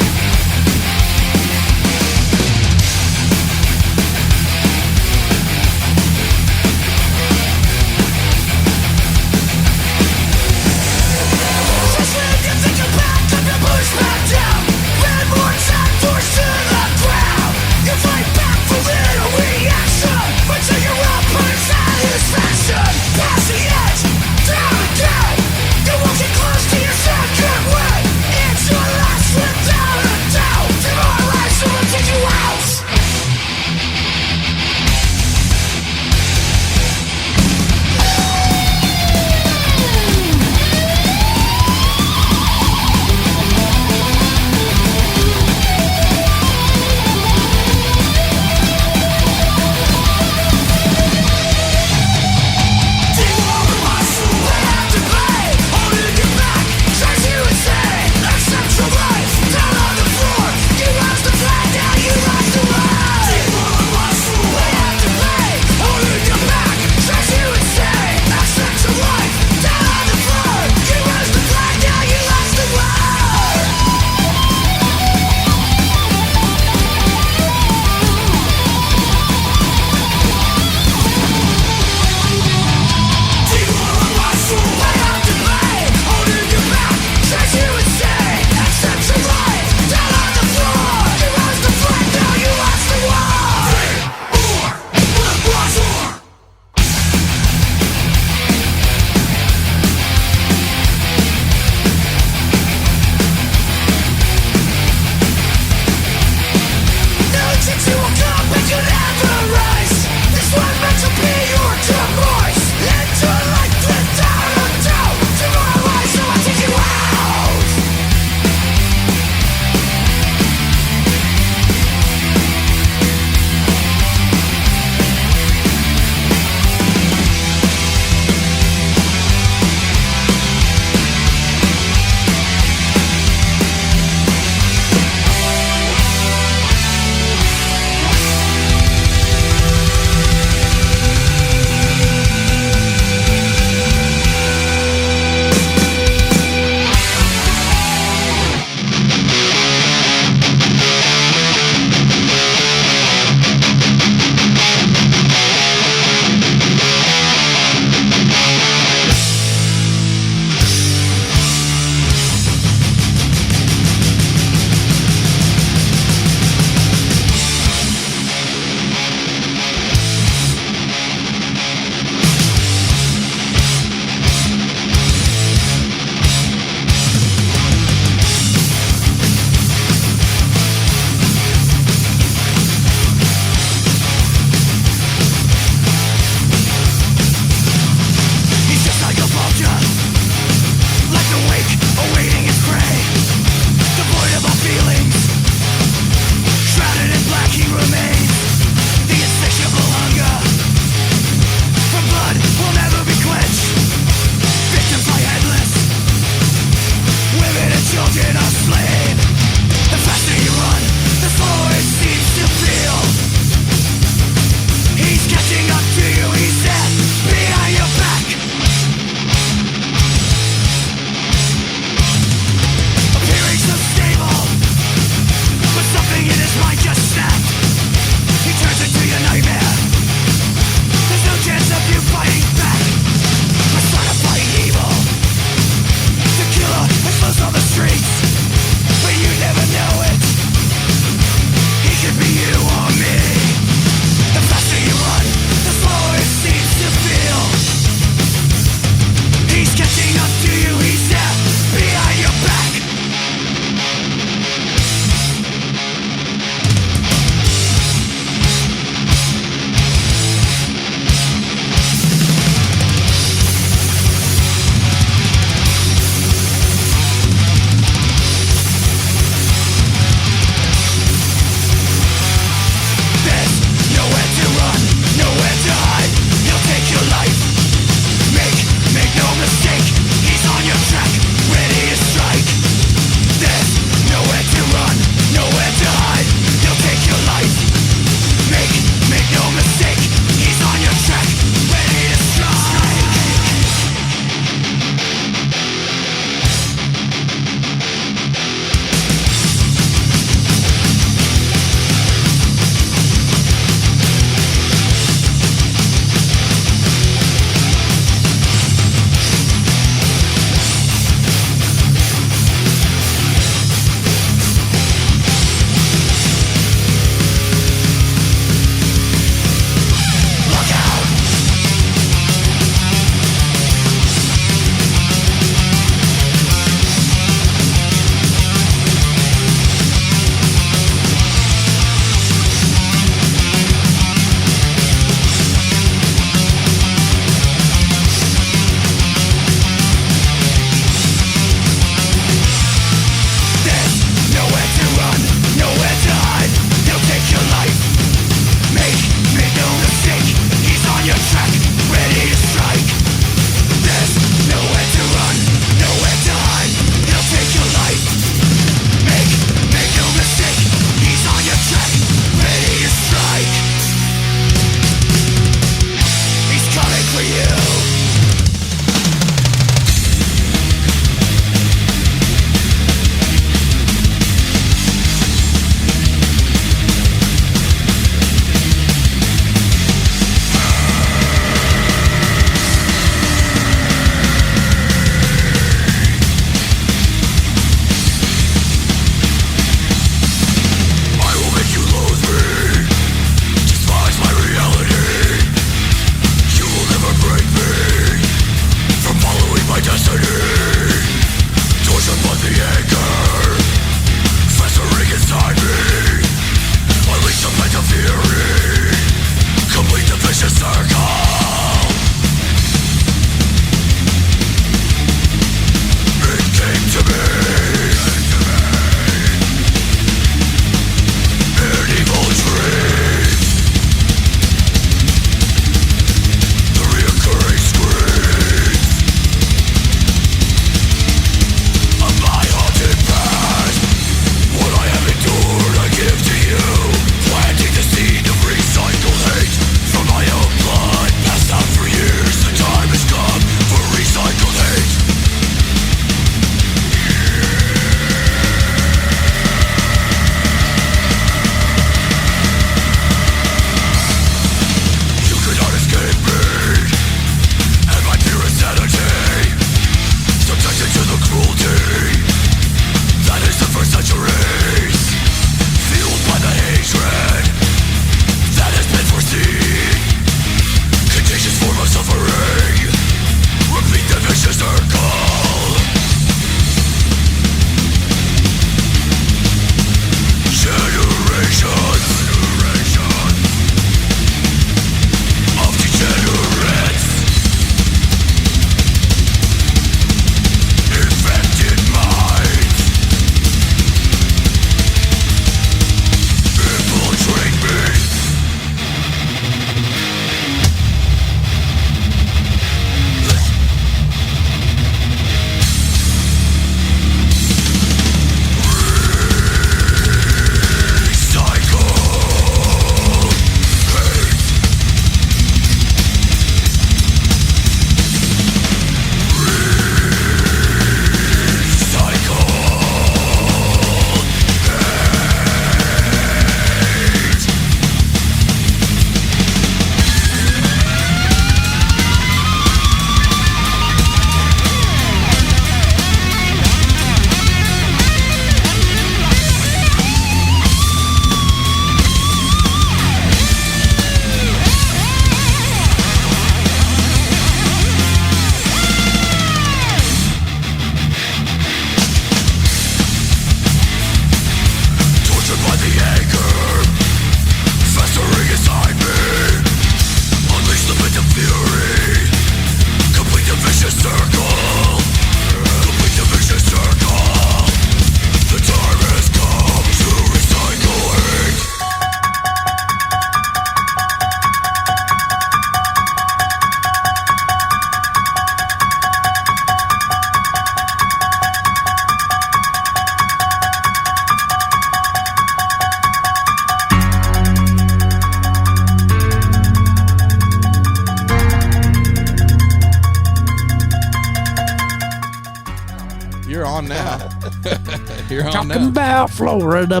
You're on Talking now. about Florida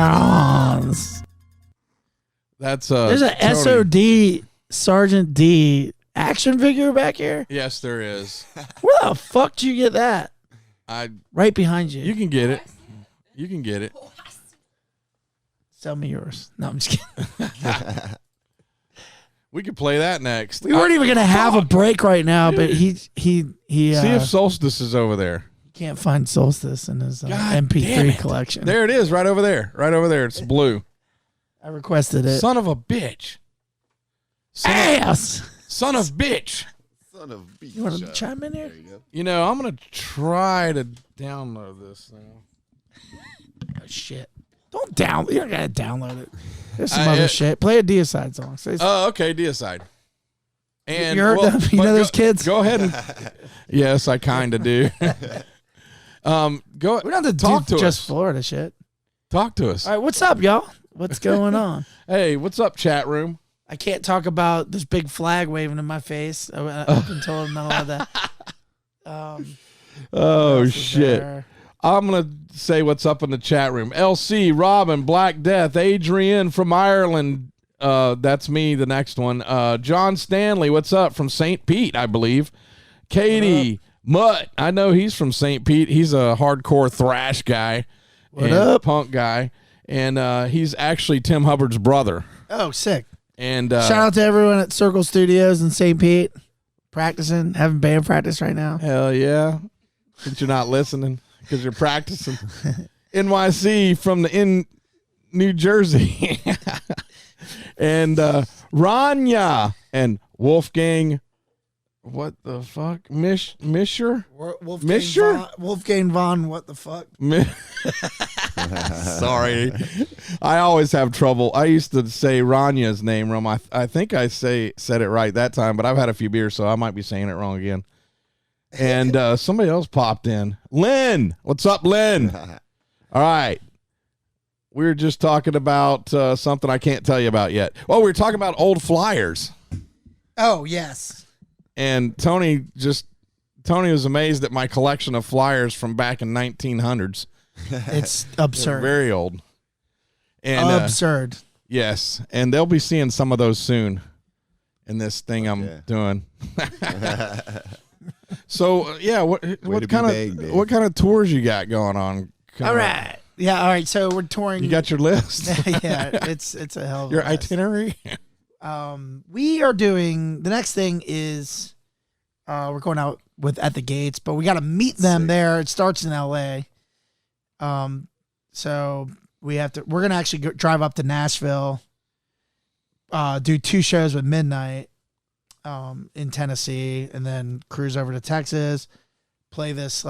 bands. That's There's a Tony. S.O.D. Sergeant D action figure back here. Yes, there is. Where the fuck did you get that? I. Right behind you. You can get it. You can get it. Sell me yours. No, I'm just kidding. We could play that next. We weren't even gonna have a break right now, but he See if Solstice is over there. can't find Solstice in his God damn MP3 it. collection. There it is, right over there. Right over there. It's blue. I requested it. Son of a bitch. Ass. Son of bitch. Son of beach. You want to chime in here? There you go. You know, I'm going to try to download this now. Oh shit! Don't download. You don't gotta download it. There's some I- other shit. Play a Deicide song. Say Oh, okay, Deicide. And you heard them? You but know those kids? Go ahead and yes, I kind of do. Go. We don't have to talk do to just us. Florida shit. Talk to us. All right, what's up, y'all? What's going on? Hey, what's up, chat room? I can't talk about this big flag waving in my face up until I'm not allowed that. What Oh else is shit! there? I'm gonna say what's up in the chat room. LC, Robin, Black Death, Adrian from Ireland. That's me. The next one. John Stanley, what's up from St. Pete, I believe. Katie, Mutt. I know he's from St. Pete. He's a hardcore thrash guy. What and up? Punk guy, and he's actually Tim Hubbard's brother. Oh, sick. And Shout out to everyone at Circle Studios in St. Pete. Practicing, having band practice right now. hell yeah, since you're not listening because you're practicing. NYC from the New Jersey. And Rania and Wolfgang. What the fuck? Misher? Wolfgang Von, what the fuck? Sorry. I always have trouble. I used to say Rania's name wrong. I think I said it right that time, but I've had a few beers, so I might be saying it wrong again. And somebody else popped in. Lynn. What's up, Lynn? All right. We were just talking about something I can't tell you about yet. Well, we were talking about old flyers. Oh, yes. And Tony was amazed at my collection of flyers from back in 1900s. It's They're absurd. very old. And Absurd. yes, and they'll be seeing some of those soon in this thing I'm doing. So yeah, what kind of tours you got going on? All right. Yeah, all right. So we're touring. You got your list? Yeah, it's a hell of a Your list. itinerary? We are doing the next thing is we're going out with At the Gates, but we got to meet them there. It starts in LA. So we're gonna actually drive up to Nashville, do 2 shows with Midnight in Tennessee, and then cruise over to Texas, play this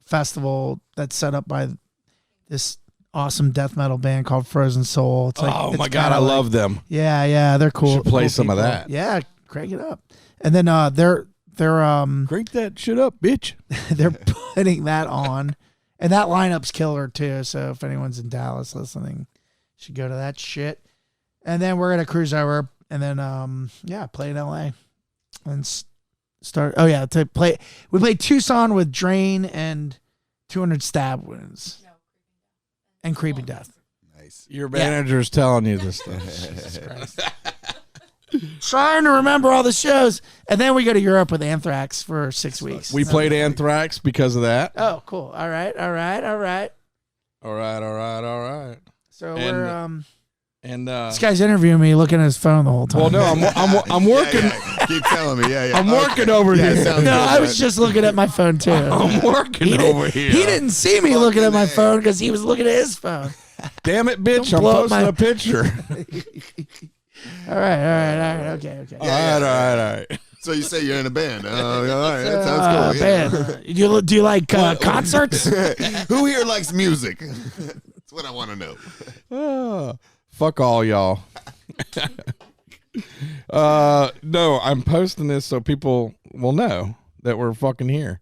festival that's set up by this awesome death metal band called Frozen Soul. It's Oh my God, I love them. Yeah, they're cool. Should play cool some of people. that. Yeah, crank it up. And then they're Crank that shit up, bitch. they're putting that on, and that lineup's killer too. So if anyone's in Dallas listening, you should go to that shit. And then we're gonna cruise over, and then play in LA, and start. Oh yeah, to play. We played Tucson with Drain and 200 Stab Wounds, and Creeping Death. Nice. Your manager's telling you this stuff. Jesus Christ. Trying to remember all the shows, and then we go to Europe with Anthrax for 6 weeks. We played Anthrax because of that. Oh, cool. All right. All right. So And, we're And this guy's interviewing me, looking at his phone the whole time. well, no, I'm working. Yeah. Keep telling me. Yeah. I'm working over Yeah, here. sounds No, good. I was just looking at my phone too. I'm working over here. He didn't see me looking at my phone because he was looking at his phone. Damn it, bitch! Don't I'm blow up posting my- a picture. All right. Okay. All right. So you say you're in a band? All right, that sounds cool. Yeah. Man, do you like concerts? Who here likes music? That's what I want to know. Fuck all y'all. No, I'm posting this so people will know that we're fucking here.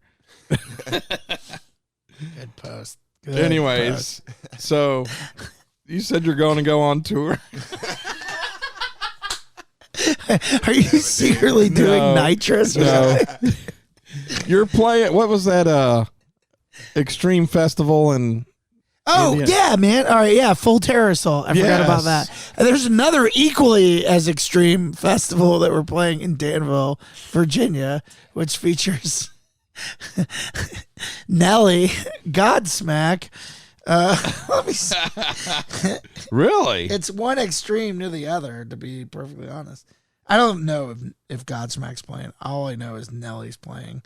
Good post. Good Anyways, so you said you're going to go on tour. Are you secretly doing No. nitrous? Or No. something? You're playing. What was that? Extreme Festival and Oh, yeah, man. All right, yeah, Full Terror Assault. I forgot about that. And there's another equally as extreme festival that we're playing in Danville, Virginia, which features Nelly, Godsmack. Let me see. Really? It's one extreme to the other, to be perfectly honest. I don't know if Godsmack's playing. All I know is Nelly's playing.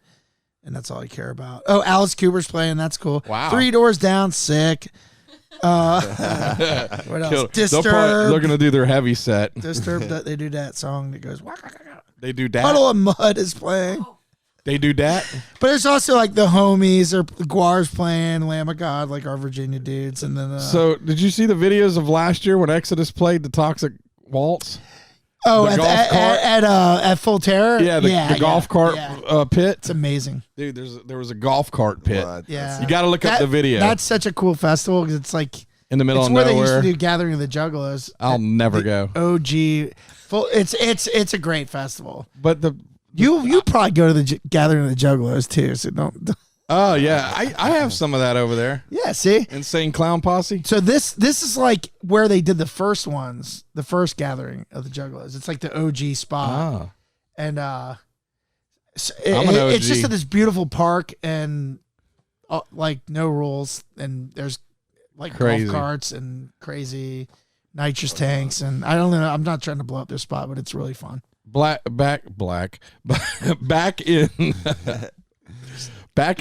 And that's all I care about. Oh, Alice Cooper's playing. That's cool. Wow. 3 Doors Down, sick. What else? Disturbed. They're going to do their heavy set. Disturbed. They do that song that goes. They do that. Puddle of Mud is playing. They do that. But there's also like the Homies or Guar's playing, Lamb of God, like our Virginia dudes. And then. So, did you see the videos of last year when Exodus played the Toxic Waltz? Oh, at Full Terror? Yeah, the golf cart pit. It's amazing. Dude, there was a golf cart pit. What? Yeah. You got to look up the video. That's such a cool festival because it's like in the middle of where nowhere. they used to do Gathering of the Juggalos. I'll never go. OG. It's a great festival. But You probably go to the Gathering of the Juggalos too, so don't. Oh yeah, I have some of that over there. Yeah, see? Insane Clown Posse. So this is like where they did the first ones, the first Gathering of the Juggalos. It's like the OG spot. And it's just at this beautiful park and like no rules, and there's like crazy golf carts and crazy nitrous tanks, and I don't know, I'm not trying to blow up their spot, but it's really fun. Back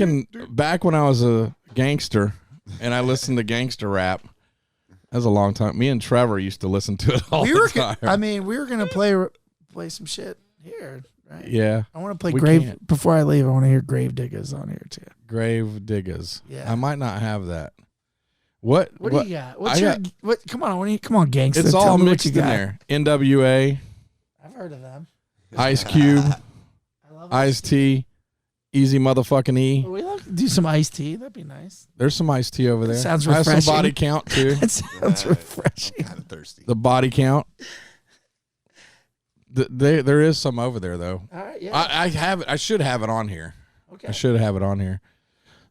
when I was a gangster and I listened to gangster rap. That was a long time. Me and Trevor used to listen to it all the time. We were gonna play some shit here, right? Yeah. I want to play before I leave. I want to hear Grave Diggers on here too. Grave Diggers. Yeah. I might not have that. What do you got? What? Come on, gangster. It's Tell all me mixed what you in got. there. NWA, I've heard of them. Ice Cube, I love Ice-T, Easy motherfucking E. We like to do some iced tea. That'd be nice. There's some iced tea over there. Sounds I have refreshing. some body count too. That sounds refreshing. Kind of thirsty. The body count. There is some over there though. All right, yeah. I have it. I should have it on here. Okay. I should have it on here.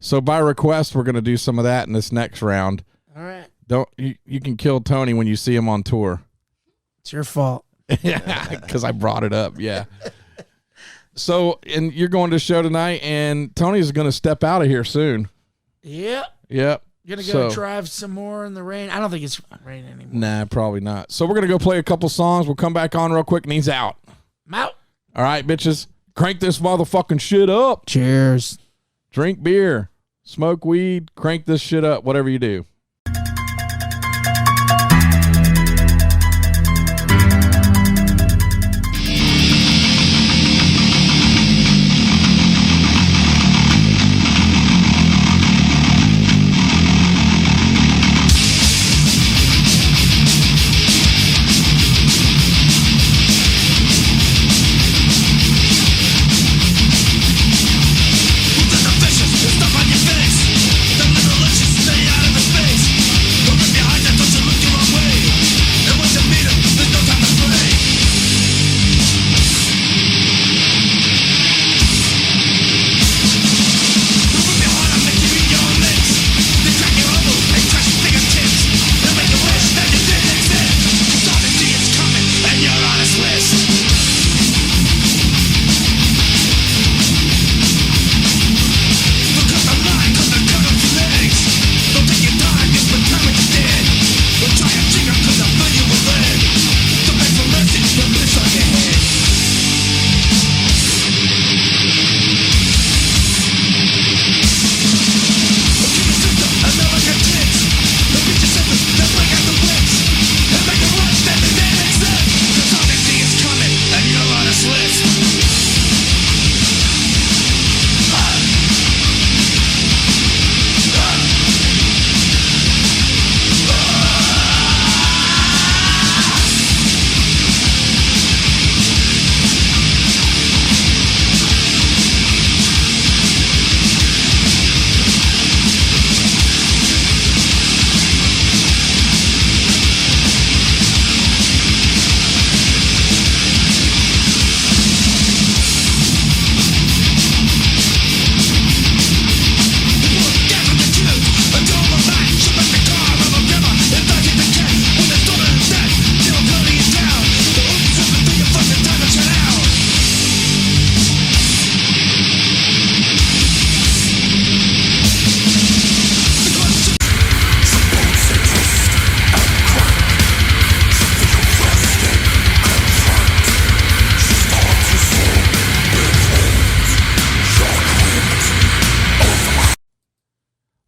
So by request, we're gonna do some of that in this next round. All right. You can kill Tony when you see him on tour. It's your fault. Because I brought it up. Yeah. So, and you're going to the show tonight, and Tony's going to step out of here soon. Yep. Yep. You're going to go drive some more in the rain? I don't think it's raining anymore. Nah, probably not. So we're going to go play a couple songs. We'll come back on real quick, and he's out. I'm out. All right, bitches. Crank this motherfucking shit up. Cheers. Drink beer. Smoke weed. Crank this shit up. Whatever you do. Stuff on your face. The little lets you stay out of the space.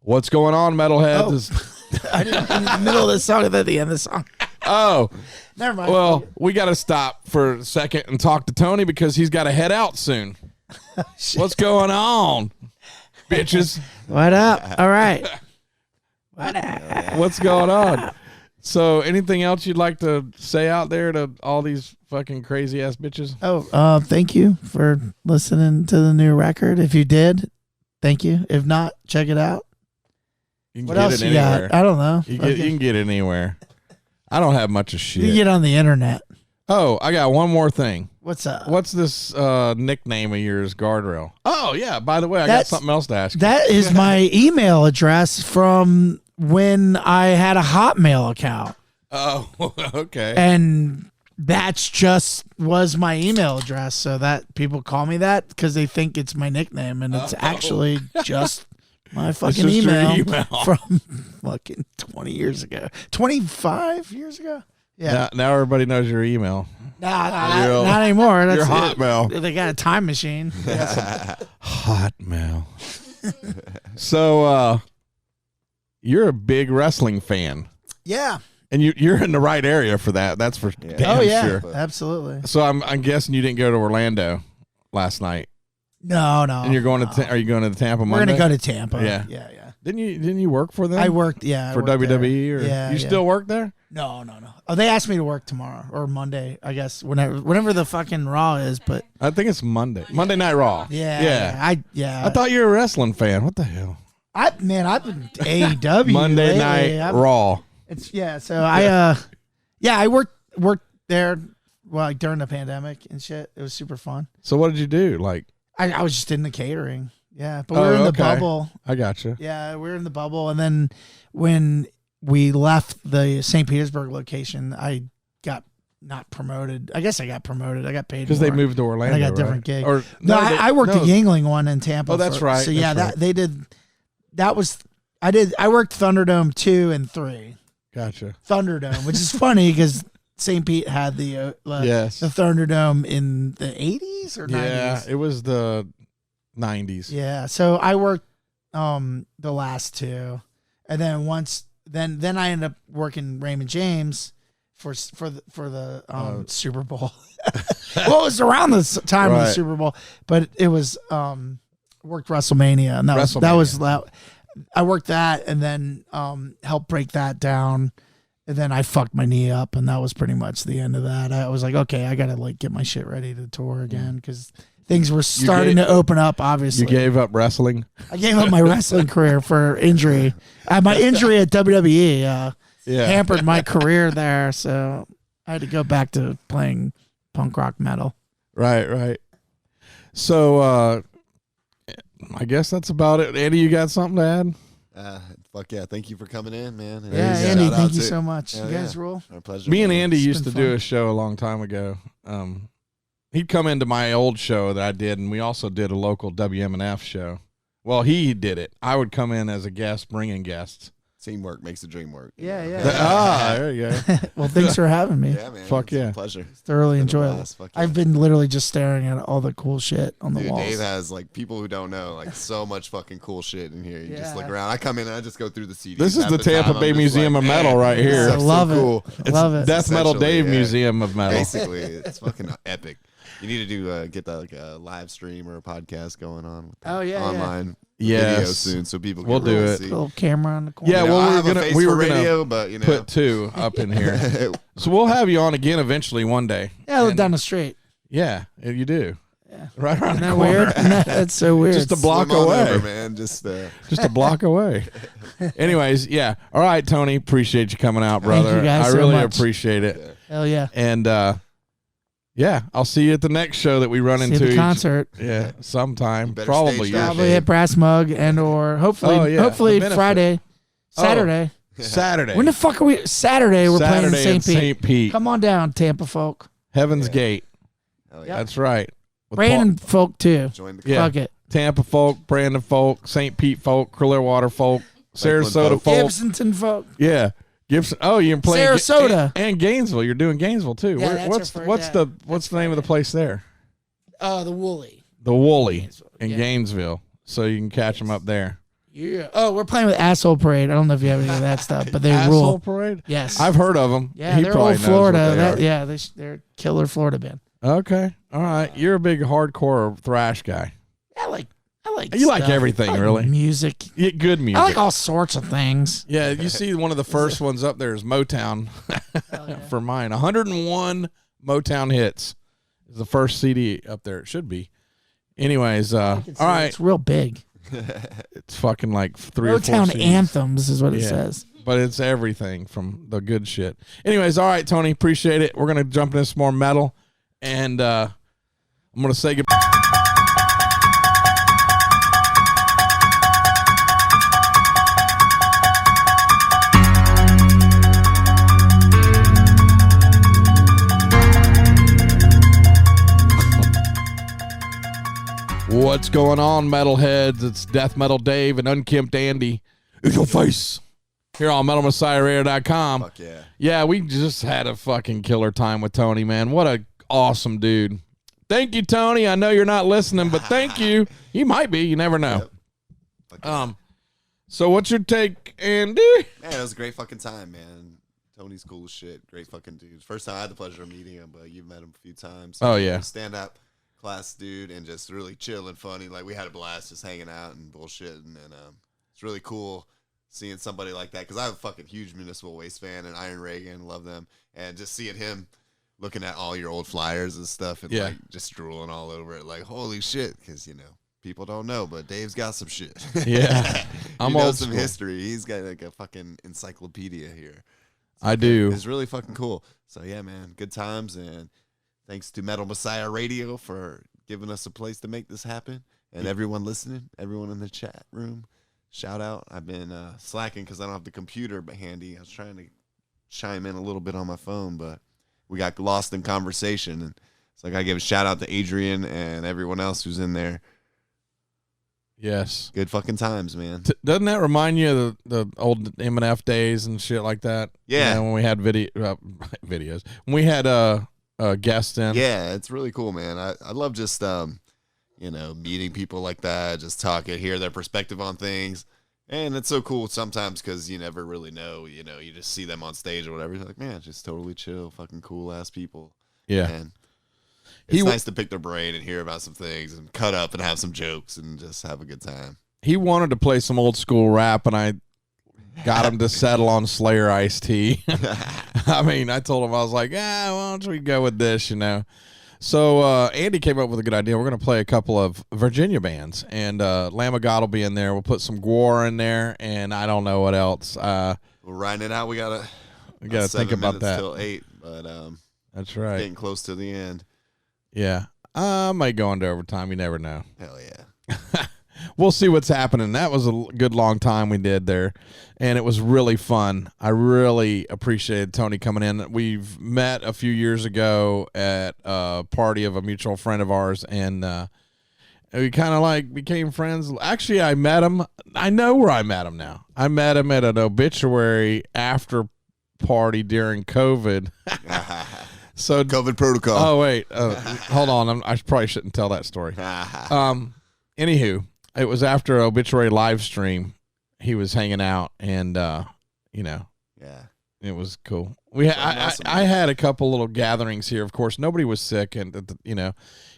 What's going on, metalheads? I didn't in the middle of the song and then the end of the song. Oh, Never mind. well, we got to stop for a second and talk to Tony because he's got to head out soon. What's going on, bitches? What up? All right. What up? What's going on? So, anything else you'd like to say out there to all these fucking crazy ass bitches? Oh, thank you for listening to the new record. If you did, thank you. If not, check it out. You can What get else it you anywhere. got? I don't know. You can get it anywhere. I don't have much of You shit. can get on the internet. Oh, I got one more thing. What's up? What's this nickname of yours, Guardrail? Oh, yeah. By the way, I got That's- something else to ask you. That is my email address from when I had a Hotmail account. Oh, okay. And that's just was my email address. So that people call me that because they think it's my nickname. And it's actually just my fucking just your email from fucking 20 years ago. 25 years ago? Yeah. Now everybody knows your email. Not anymore. That's Your it. Hotmail. They got a time machine. Hotmail. So, you're a big wrestling fan. Yeah. And you're in the right area for that. That's for damn Oh, yeah. sure. Absolutely. So I'm guessing you didn't go to Orlando last night. No. And you're going to are you going to the Tampa We're Monday? going to go to Tampa. Yeah. Yeah. Didn't you work for them? I worked, yeah. I for worked WWE there. or Yeah, you yeah. still work there? No. Oh, they asked me to work tomorrow or Monday, I guess, whenever the fucking Raw is, but I think it's Monday. Monday Night Raw. yeah. I I thought you were a wrestling fan. What the hell? I've been AEW Monday lately. Night Raw. So I worked there like during the pandemic and shit. It was super fun. So what did you do? Like I was just in the catering. Yeah, but we were in the bubble. I gotcha. Yeah, we were in the bubble, and then when we left the St. Petersburg location, I got not promoted. I guess I got promoted. I got paid Because they more. moved to Orlando. And I got a right? different gig. Or I worked the Yingling one in Tampa. Oh, that's right. So yeah, That's right. they did. That was I worked Thunderdome 2 and 3. Gotcha. Thunderdome, which is funny because St. Pete had the Yes. the Thunderdome in the 80s or 90s. Yeah, it was the 90s. Yeah, so I worked the last two, and then then I ended up working Raymond James for the Super Bowl. Well, it was around the time of the Right. Super Bowl, but it was worked WrestleMania, and that was I worked that, and then helped break that down. And then I fucked my knee up, and that was pretty much the end of that. I was like, okay, I gotta like get my shit ready to tour again because things were starting to open up. Obviously, You gave up wrestling? I gave up my wrestling career for injury. My injury at WWE hampered my career there, so I had to go back to playing punk rock metal. Right. So I guess that's about it. Andy, you got something to add? Fuck yeah. Thank you for coming in, man. And Yeah, shout Andy, out thank you to- so much. Hell You guys yeah. rule. Our pleasure. Me and man. Andy It's used to been do fun. a show a long time ago. He'd come into my old show that I did, and we also did a local WMNF show. Well, he did it. I would come in as a guest, bringing guests. Teamwork makes the dream work. you Yeah, know? yeah. There you go. Well, thanks for having me. Yeah, man. Fuck it's a yeah. pleasure. Thoroughly Been a enjoyable. blast. Fuck yeah. I've been literally just staring at all the cool shit on the Dude, walls. Dave has like people who don't know like so much fucking cool shit in here. You just Yeah. look around. I come in and I just go through the CDs. This is Half the Tampa time, Bay I'm just Museum like, of Metal man, right this here. stuff's so Love it. cool. Love it. Death Metal Essentially, Dave yeah. Museum of Metal. Basically, it's fucking epic. You need to do get that like a live stream or a podcast going on. With Oh, yeah, yeah. online Yes. video soon, so people can We'll do really it. see. Little camera on the corner. Yeah, You know, well, I we have were a gonna face we for were radio, gonna but you know, put 2 up in here, so we'll have you on again eventually one day. Yeah, I live And- down the street. Yeah, you do. Yeah. Right around Isn't the that corner. weird? That's so weird. Just a block swim on away. over, man. Just Just a block away. Anyways, yeah. All right, Tony. Appreciate you coming out, Thank brother. you guys I so really much. appreciate it. Hell yeah. And yeah, I'll see you at the next show that we run See into. the concert. Yeah, sometime. You better Probably stage your dive. Probably show. at Brass Mug and or hopefully Oh, yeah, hopefully the benefit. Friday. Saturday. Saturday. When the fuck are we? Saturday we're playing in Saturday in St. Pete. St. Pete. Come on down, Tampa folk. Heaven's Gate. hell yeah. That's right. With Brandon folk too. Join the Yeah. Fuck it. Tampa folk, Brandon folk, St. Pete folk, Clearwater folk, Sarasota folk. folk. Gibsonton folk. Yeah. Gibson. Oh, you're playing Sarasota. and Gainesville. You're doing Gainesville too. Yeah, that's what's our first- what's yeah, what's the name of the place there? The Woolly. The Woolly Gainesville. in Yeah. Gainesville. So you can catch them up there. Yeah. Oh, we're playing with Asshole Parade. I don't know if you have any of that stuff, but they Asshole rule. Parade? Yes. I've heard of them. Yeah, they're old Florida. They're a killer Florida band. Okay. All right. You're a big hardcore thrash guy. I like You like stuff. everything, I like really. music. Yeah, good music. I like all sorts of things. Yeah, you see one of the first ones up there is Motown for mine. 101 Motown hits is the first CD up there. It should be. Anyways, all right. It's real big. It's fucking like 3 or 4 Motown CDs. anthems is what it says. But it's everything from the good shit. Anyways, all right, Tony, appreciate it. We're going to jump into some more metal, and I'm going to say goodbye. What's going on, metalheads? It's Death Metal Dave and Unkempt Andy. In your face. Here on MetalMessiahRadio.com. Fuck yeah. Yeah, we just had a fucking killer time with Tony, man. What a awesome dude. Thank you, Tony. I know you're not listening, but thank you. He might be. You never know. Yep. So what's your take, Andy? Man, it was a great fucking time, man. Tony's cool as shit. Great fucking dude. First time I had the pleasure of meeting him, but you've met him a few times. Oh, yeah. Stand up class dude and just really chill and funny. Like, we had a blast just hanging out and bullshitting, and it's really cool seeing somebody like that, because I'm a fucking huge Municipal Waste fan, and Iron Regan, love them, and just seeing him looking at all your old flyers and stuff, and like just drooling all over it, like, holy shit, because people don't know, but Dave's got some shit. Yeah. He knows some history. He's got like a fucking encyclopedia here. I do. It's really fucking cool. So yeah, man, good times, and thanks to Metal Messiah Radio for giving us a place to make this happen, and everyone listening, everyone in the chat room, shout out. I've been slacking because I don't have the computer handy. I was trying to chime in a little bit on my phone, but we got lost in conversation, and so I gotta give a shout out to Adrian and everyone else who's in there. Yes. Good fucking times, man. Doesn't that remind you of the old M&F days and shit like that? Yeah. When we had videos. When we had guests in. Yeah, it's really cool, man. I love just meeting people like that, just talking, hear their perspective on things. And it's so cool sometimes because you never really know, you just see them on stage or whatever. You're like, man, just totally chill, fucking cool ass people. Yeah. And it's nice to pick their brain and hear about some things and cut up and have some jokes and just have a good time. He wanted to play some old school rap, and I got him to settle on Slayer Ice-T. I mean, I told him, I was like, why don't we go with this, So Andy came up with a good idea. We're going to play a couple of Virginia bands, and Lamb of God will be in there. We'll put some Gwar in there, and I don't know what else. We're riding it out. We got to think about that. Till 8, but that's right. Getting close to the end. Yeah. I might go into overtime. You never know. Hell yeah. We'll see what's happening. That was a good long time we did there, and it was really fun. I really appreciated Tony coming in. We've met a few years ago at a party of a mutual friend of ours, and we kind of became friends. Actually, I met him. I know where I met him now. I met him at an obituary after party during COVID. So COVID protocol. Oh wait, hold on. I probably shouldn't tell that story. Anywho, it was after an obituary live stream. He was hanging out, and yeah, it was cool. I had a couple little gatherings here. Of course, nobody was sick, and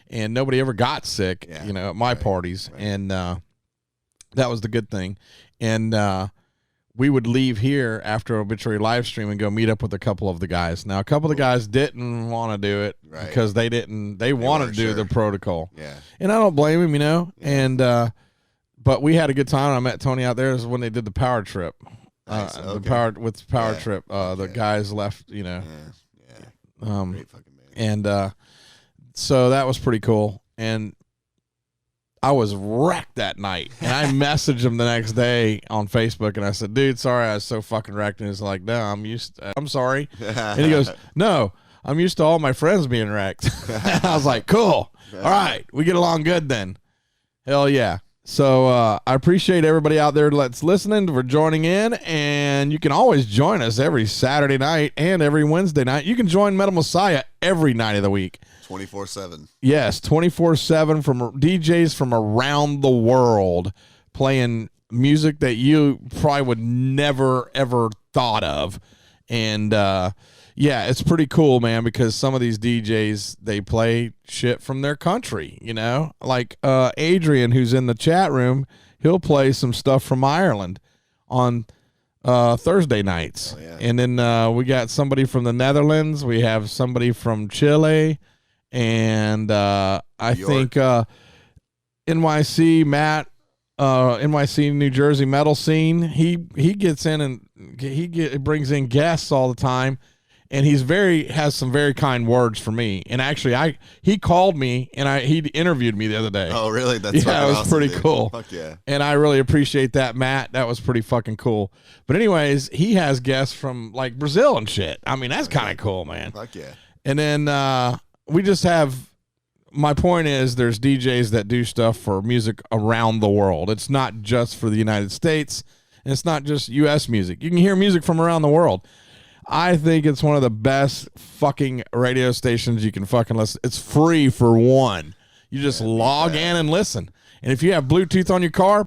and nobody ever got sick. Yeah. At my parties, right. And that was the good thing. And we would leave here after obituary live stream and go meet up with a couple of the guys. Now, a couple of the guys didn't want to do it because they didn't. They wanted to do the protocol. Yeah, and I don't blame him, Yeah. And but we had a good time. I met Tony out there. This is when they did the power trip. Nice. The power trip. The guys left. Yeah. Great fucking man. And so that was pretty cool. And I was wrecked that night, and I messaged him the next day on Facebook, and I said, "Dude, sorry, I was so fucking wrecked." And he's like, "No, I'm sorry." And he goes, "No, I'm used to all my friends being wrecked." I was like, "Cool, all right, we get along good then." Hell yeah. So I appreciate everybody out there that's listening for joining in, and you can always join us every Saturday night and every Wednesday night. You can join Metal Messiah every night of the week. 24/7. Yes, 24/7 from DJs from around the world playing music that you probably would never ever thought of. And yeah, it's pretty cool, man, because some of these DJs, they play shit from their country, you know? Like Adrian, who's in the chat room, he'll play some stuff from Ireland on Thursday nights. Oh, yeah. And then we got somebody from the Netherlands. We have somebody from Chile. And I think NYC, Matt, NYC New Jersey metal scene, he gets in and he brings in guests all the time. And has some very kind words for me. And actually, he called me and he interviewed me the other day. Oh, really? That's it was awesome, pretty dude. cool. Fuck yeah! And I really appreciate that, Matt. That was pretty fucking cool. But anyways, he has guests from like Brazil and shit. I mean, that's kind of cool, man. Fuck yeah! And then we just have. My point is, there's DJs that do stuff for music around the world. It's not just for the United States, and it's not just U.S. music. You can hear music from around the world. I think it's one of the best fucking radio stations you can fucking listen. It's free for one. You just log in and listen. And if you have Bluetooth on your car,